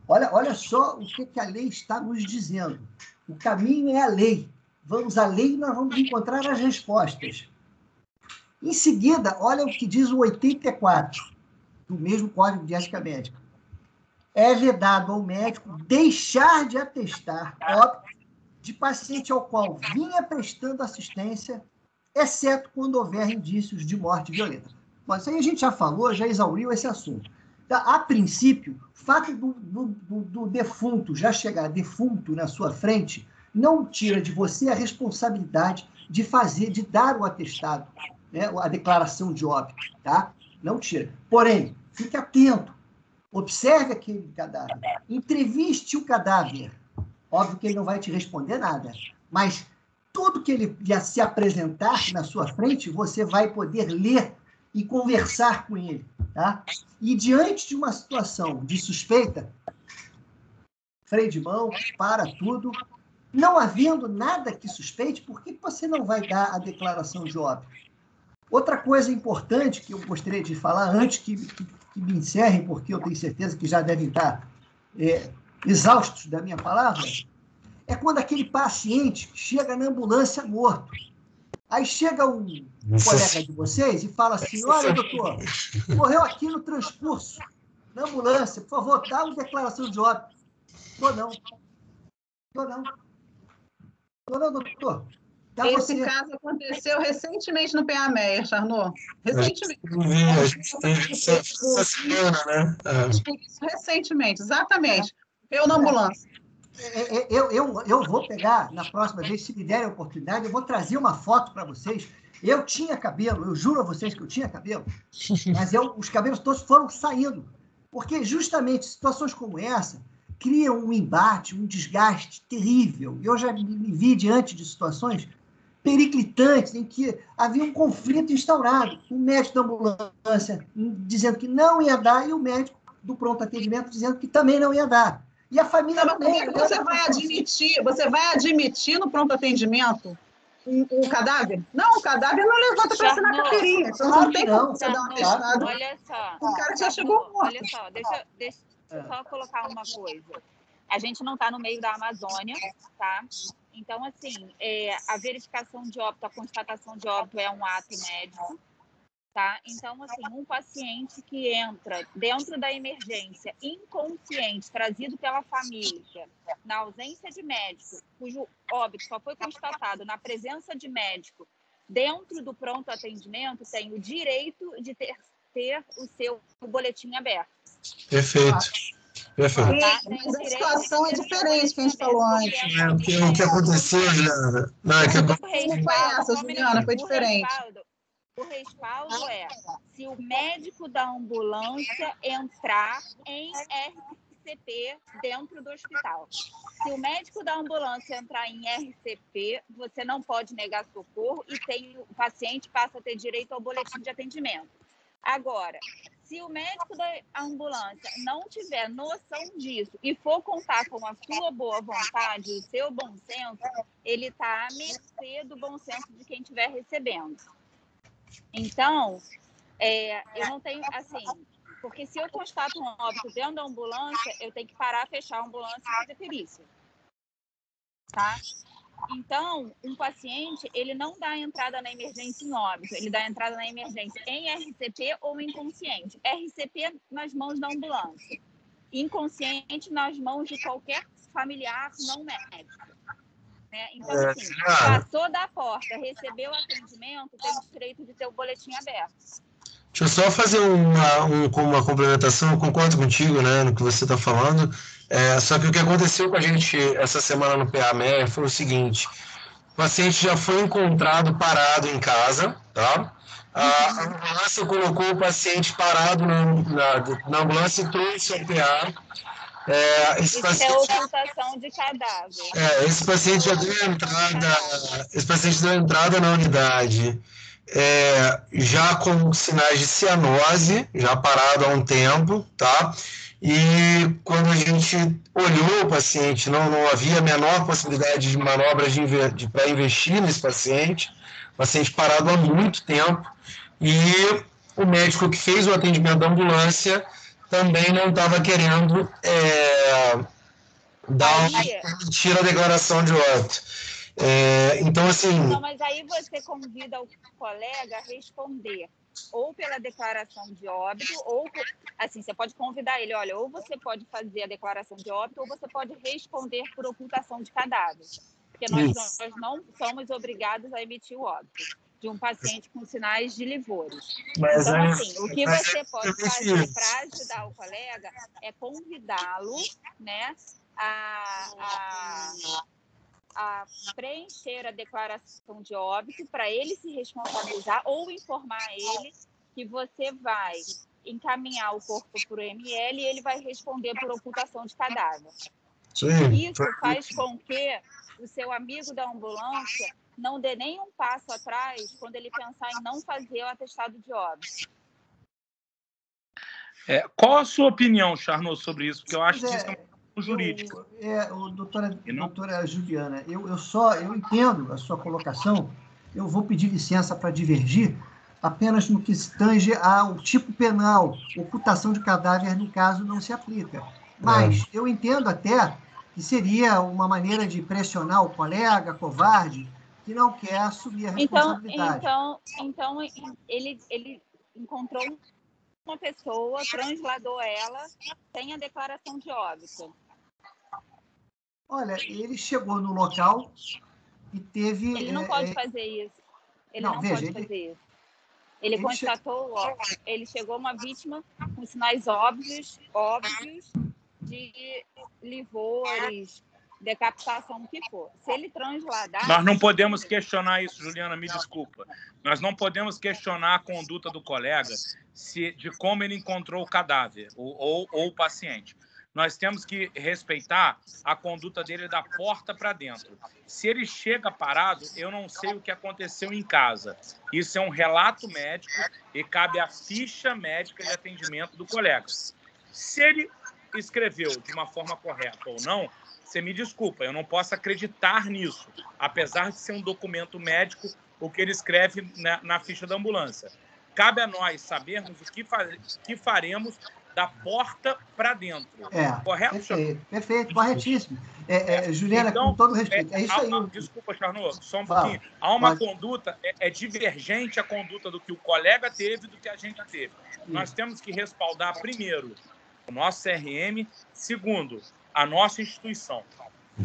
Olha só o que a lei está nos dizendo. O caminho é a lei. Vamos à lei e nós vamos encontrar as respostas. Em seguida, olha o que diz o 84, do mesmo Código de Ética Médica. É vedado ao médico deixar de atestar óbito de paciente ao qual vinha prestando assistência, exceto quando houver indícios de morte violenta. Bom, isso aí a gente já falou, já exauriu esse assunto. Então, a princípio, o fato do defunto já chegar defunto na sua frente não tira de você a responsabilidade de dar o atestado, né, a declaração de óbito, tá? Não tira. Porém, fique atento, observe aquele cadáver, entreviste o cadáver. Óbvio que ele não vai te responder nada, mas tudo que ele se apresentar na sua frente, você vai poder ler e conversar com ele, tá? E diante de uma situação de suspeita, freio de mão, para tudo, não havendo nada que suspeite, por que você não vai dar a declaração de óbito? Outra coisa importante que eu gostaria de falar, antes que me encerrem, porque eu tenho certeza que já devem estar exaustos da minha palavra, é quando aquele paciente chega na ambulância morto. Aí chega um colega de vocês e fala assim: olha, doutor, morreu aqui no transcurso, na ambulância, por favor, dá uma declaração de óbito. Não, doutor. Esse caso aconteceu recentemente no PA-MEA, Charnot. Recentemente. Essa semana, né? Recentemente, exatamente. Eu na ambulância. Eu vou pegar, na próxima vez, se me derem a oportunidade, eu vou trazer uma foto para vocês. Eu tinha cabelo, eu juro a vocês que eu tinha cabelo, mas os cabelos todos foram saindo. Porque justamente situações como essa criam um embate, um desgaste terrível. Eu já me vi diante de situações periclitantes em que havia um conflito instaurado. O médico da ambulância dizendo que não ia dar e o médico do pronto atendimento dizendo que também não ia dar. E a família também. Você vai admitir no pronto atendimento o cadáver? Não, o cadáver não levanta para assinar carteirinha. Então não tem como você dar um atestado. Olha só. O cara já chegou morto. Olha só, deixa eu só colocar uma coisa. A gente não está no meio da Amazônia, tá? Então, assim, a verificação de óbito, a constatação de óbito é um ato médico, tá? Então, assim, um paciente que entra dentro da emergência inconsciente, trazido pela família, na ausência de médico, cujo óbito só foi constatado na presença de médico, dentro do pronto atendimento, tem o direito de ter o seu boletim aberto. Perfeito. Perfeito. Mas a situação é diferente que a gente falou antes. O que aconteceu, Juliana? Juliana, foi diferente. O respaldo é se o médico da ambulância entrar em RCP dentro do hospital. Se o médico da ambulância entrar em RCP, você não pode negar socorro e o paciente passa a ter direito ao boletim de atendimento. Agora, se o médico da ambulância não tiver noção disso e for contar com a sua boa vontade, o seu bom senso, ele está à mercê do bom senso de quem estiver recebendo. Então, eu não tenho, assim, porque se eu constato um óbito dentro da ambulância, eu tenho que parar, fechar a ambulância e fazer perícia. Tá? Então, um paciente, ele não dá entrada na emergência em óbito, ele dá entrada na emergência em RCP ou inconsciente. RCP nas mãos da ambulância, inconsciente nas mãos de qualquer familiar não médico. Né? Então, assim, passou da porta, recebeu o atendimento, tem o direito de ter o boletim aberto. Deixa eu só fazer uma complementação, eu concordo contigo, né, no que você está falando, só que o que aconteceu com a gente essa semana no PA-MEA foi o seguinte: o paciente já foi encontrado parado em casa, tá? A ambulância colocou o paciente parado na ambulância e trouxe ao PA. Isso é ocultação de cadáver. Esse paciente já deu entrada na unidade, já com sinais de cianose, já parado há um tempo, tá? E quando a gente olhou o paciente, não havia a menor possibilidade de manobras para investir nesse paciente parado há muito tempo, e o médico que fez o atendimento da ambulância também não estava querendo tira a declaração de óbito. Então, assim... Não, mas aí você convida o colega a responder ou pela declaração de óbito, ou, assim, você pode convidar ele, olha, ou você pode fazer a declaração de óbito, ou você pode responder por ocultação de cadáver. Porque nós não somos obrigados a emitir o óbito de um paciente com sinais de livores. Então, assim, o que você pode fazer para ajudar o colega é convidá-lo, né, a preencher a declaração de óbito para ele se responsabilizar ou informar ele que você vai encaminhar o corpo para o ML e ele vai responder por ocultação de cadáver. Isso faz com que o seu amigo da ambulância não dê nem um passo atrás quando ele pensar em não fazer o atestado de óbito. Qual a sua opinião, Charnot, sobre isso? Porque eu acho que isso é um jurídico. Doutora Juliana, eu entendo a sua colocação, eu vou pedir licença para divergir apenas no que se tange ao tipo penal. Ocultação de cadáver, no caso, não se aplica. Mas eu entendo até que seria uma maneira de pressionar o colega covarde que não quer assumir a responsabilidade. Então ele encontrou uma pessoa, transladou ela sem a declaração de óbito. Olha, ele chegou no local e teve... Ele não pode fazer isso. Ele não pode fazer isso. Ele constatou, ele chegou uma vítima com sinais óbvios de livores, decapitação, o que for. Se ele transladar... Nós não podemos questionar isso, Juliana, me desculpa. Nós não podemos questionar a conduta do colega de como ele encontrou o cadáver ou o paciente. Nós temos que respeitar a conduta dele da porta para dentro. Se ele chega parado, eu não sei o que aconteceu em casa. Isso é um relato médico e cabe à ficha médica de atendimento do colega. Se ele escreveu de uma forma correta ou não, você me desculpa, eu não posso acreditar nisso, apesar de ser um documento médico, o que ele escreve na ficha da ambulância. Cabe a nós sabermos o que faremos da porta para dentro. Correto? Perfeito, corretíssimo. Juliana, então, com todo respeito, é isso aí. Desculpa, Charnot, só um pouquinho. Há uma conduta, divergente a conduta do que o colega teve do que a gente teve. Nós temos que respaldar, primeiro, o nosso CRM, segundo, a nossa instituição.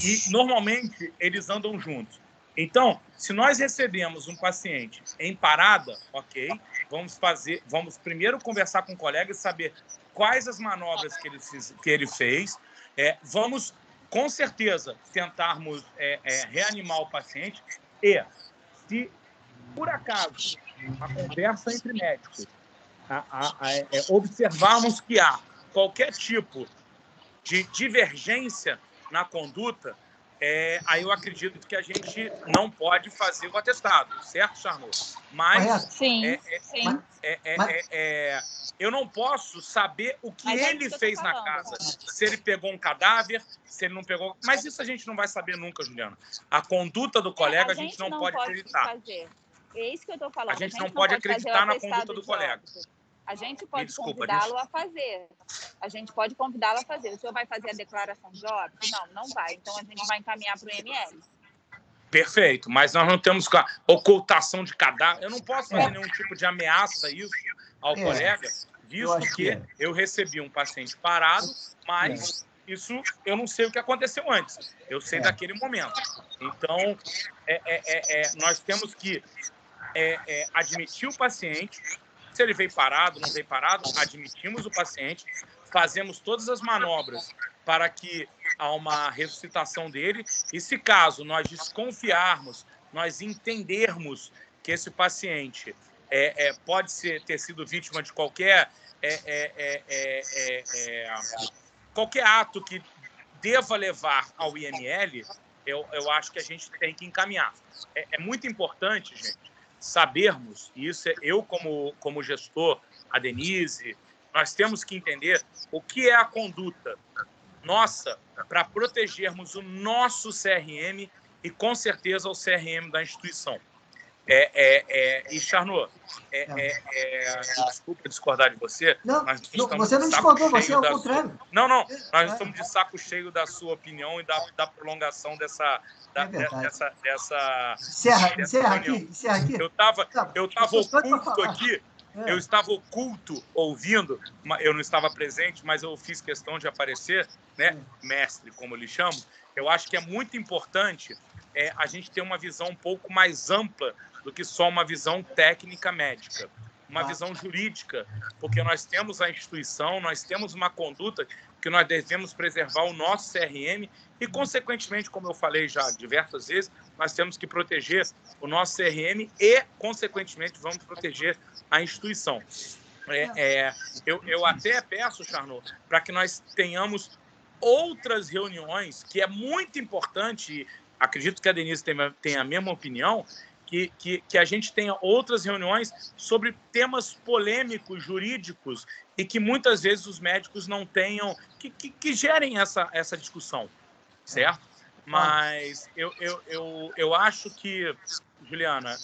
E, normalmente, eles andam juntos. Então, se nós recebemos um paciente em parada, ok, vamos primeiro conversar com o colega e saber quais as manobras que ele fez. Vamos, com certeza, tentarmos reanimar o paciente e, se por acaso, a conversa entre médicos, observarmos que há qualquer tipo de divergência na conduta, aí eu acredito que a gente não pode fazer o atestado, certo, Charnot? Mas sim. Eu não posso saber o que ele fez na casa. Se ele pegou um cadáver, se ele não pegou... Mas isso a gente não vai saber nunca, Juliana. A conduta do colega a gente não pode acreditar. É isso que eu estou falando. A gente não pode acreditar na conduta do colega. A gente pode convidá-lo a fazer. O senhor vai fazer a declaração de óbito? Não vai. Então, a gente vai encaminhar para o ML. Perfeito. Mas nós não temos ocultação de cadáver. Eu não posso fazer nenhum tipo de ameaça ao colega, visto que eu recebi um paciente parado, mas isso eu não sei o que aconteceu antes. Eu sei daquele momento. Então, nós temos que admitir o paciente. Se ele veio parado, não veio parado, admitimos o paciente, fazemos todas as manobras para que há uma ressuscitação dele e, se caso nós desconfiarmos, nós entendermos que esse paciente pode ter sido vítima de qualquer ato que deva levar ao IML, eu acho que a gente tem que encaminhar. É muito importante, gente, sabermos, e isso eu como gestor, a Denise, nós temos que entender o que é a conduta nossa para protegermos o nosso CRM e, com certeza, o CRM da instituição. E, Charnot, desculpa discordar de você. Não, você não discordou, você é o contrário. Não, nós estamos de saco cheio da sua opinião e da prolongação dessa Encerra aqui. Eu estava oculto aqui. Eu estava oculto ouvindo, eu não estava presente, mas eu fiz questão de aparecer, né? Mestre, como eu lhe chamo. Eu acho que é muito importante a gente ter uma visão um pouco mais ampla do que só uma visão técnica médica, uma visão jurídica, porque nós temos a instituição, nós temos uma conduta que nós devemos preservar o nosso CRM e, consequentemente, como eu falei já diversas vezes, nós temos que proteger o nosso CRM e, consequentemente, vamos proteger a instituição. Eu até peço, Charnot, para que nós tenhamos outras reuniões, que é muito importante, acredito que a Denise tem a mesma opinião, que a gente tenha outras reuniões sobre temas polêmicos, jurídicos, e que muitas vezes os médicos não tenham, que gerem essa discussão, certo? Mas eu acho que, Juliana,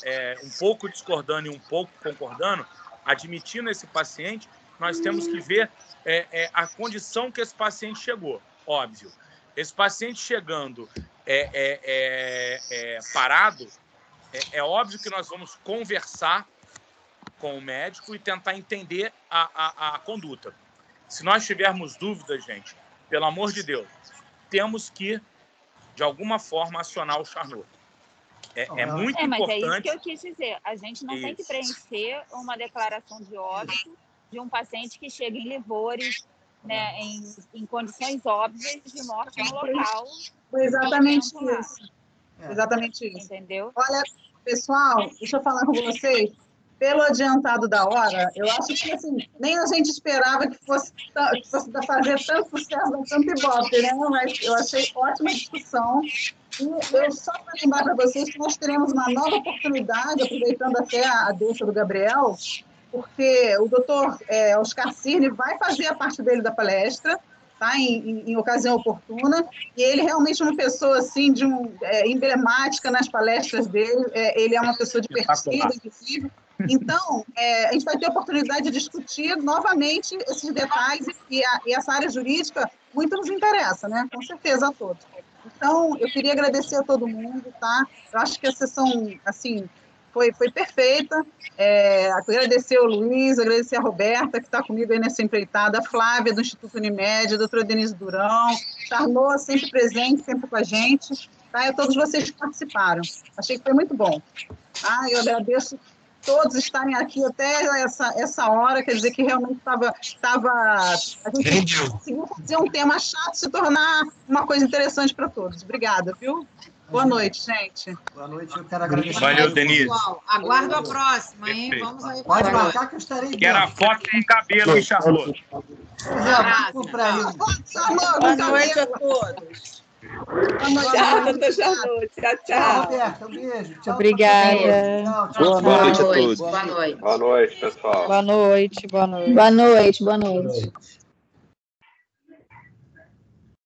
um pouco discordando e um pouco concordando, admitindo esse paciente, nós temos que ver a condição que esse paciente chegou, óbvio. Esse paciente chegando parado, é óbvio que nós vamos conversar com o médico e tentar entender a conduta. Se nós tivermos dúvidas, gente, pelo amor de Deus, temos que, de alguma forma, acionar o Charnot. Muito importante. Mas é isso que eu quis dizer. A gente não tem que preencher uma declaração de óbito de um paciente que chega em livores, né, em condições óbvias de morte no local. Foi exatamente isso. Exatamente isso. Entendeu? Olha, pessoal, deixa eu falar com vocês. Pelo adiantado da hora, eu acho que assim, nem a gente esperava que fosse fazer tanto sucesso, tanto ibope, né? Mas eu achei ótima discussão. E eu só para lembrar para vocês que nós teremos uma nova oportunidade, aproveitando até a deixa do Gabriel, porque o doutor Oscar Cirne vai fazer a parte dele da palestra, tá? Em ocasião oportuna, e ele realmente é uma pessoa assim, emblemática nas palestras dele, ele é uma pessoa divertida, inclusive. Então, a gente vai ter a oportunidade de discutir novamente esses detalhes, e essa área jurídica muito nos interessa, né? Com certeza, a todos. Então, eu queria agradecer a todo mundo, tá? Eu acho que a sessão, assim, foi perfeita. Agradecer ao Luiz, agradecer a Roberta, que está comigo aí nessa empreitada, a Flávia, do Instituto Unimed, a doutora Denise Durão, Charnot, sempre presente, sempre com a gente, tá? E a todos vocês que participaram. Achei que foi muito bom. Tá? Eu agradeço todos estarem aqui até essa hora, quer dizer que realmente a gente conseguiu fazer um tema chato se tornar uma coisa interessante para todos. Obrigada, viu? Boa noite, gente. Boa noite, eu quero agradecer. Valeu, Denise. Pessoal, aguardo a próxima, hein? Perfeito. Vamos aí. Pode marcar que eu estarei dentro. Quero a foto com cabelo, hein, Charlot? Boa noite a todos. Tchau, doutor Charlot. Tchau, tchau. Roberta, um beijo. Tchau. Obrigada. Tchau. Boa noite a todos. Boa noite. Boa noite, pessoal. Boa noite. Boa noite. Boa noite. Boa noite.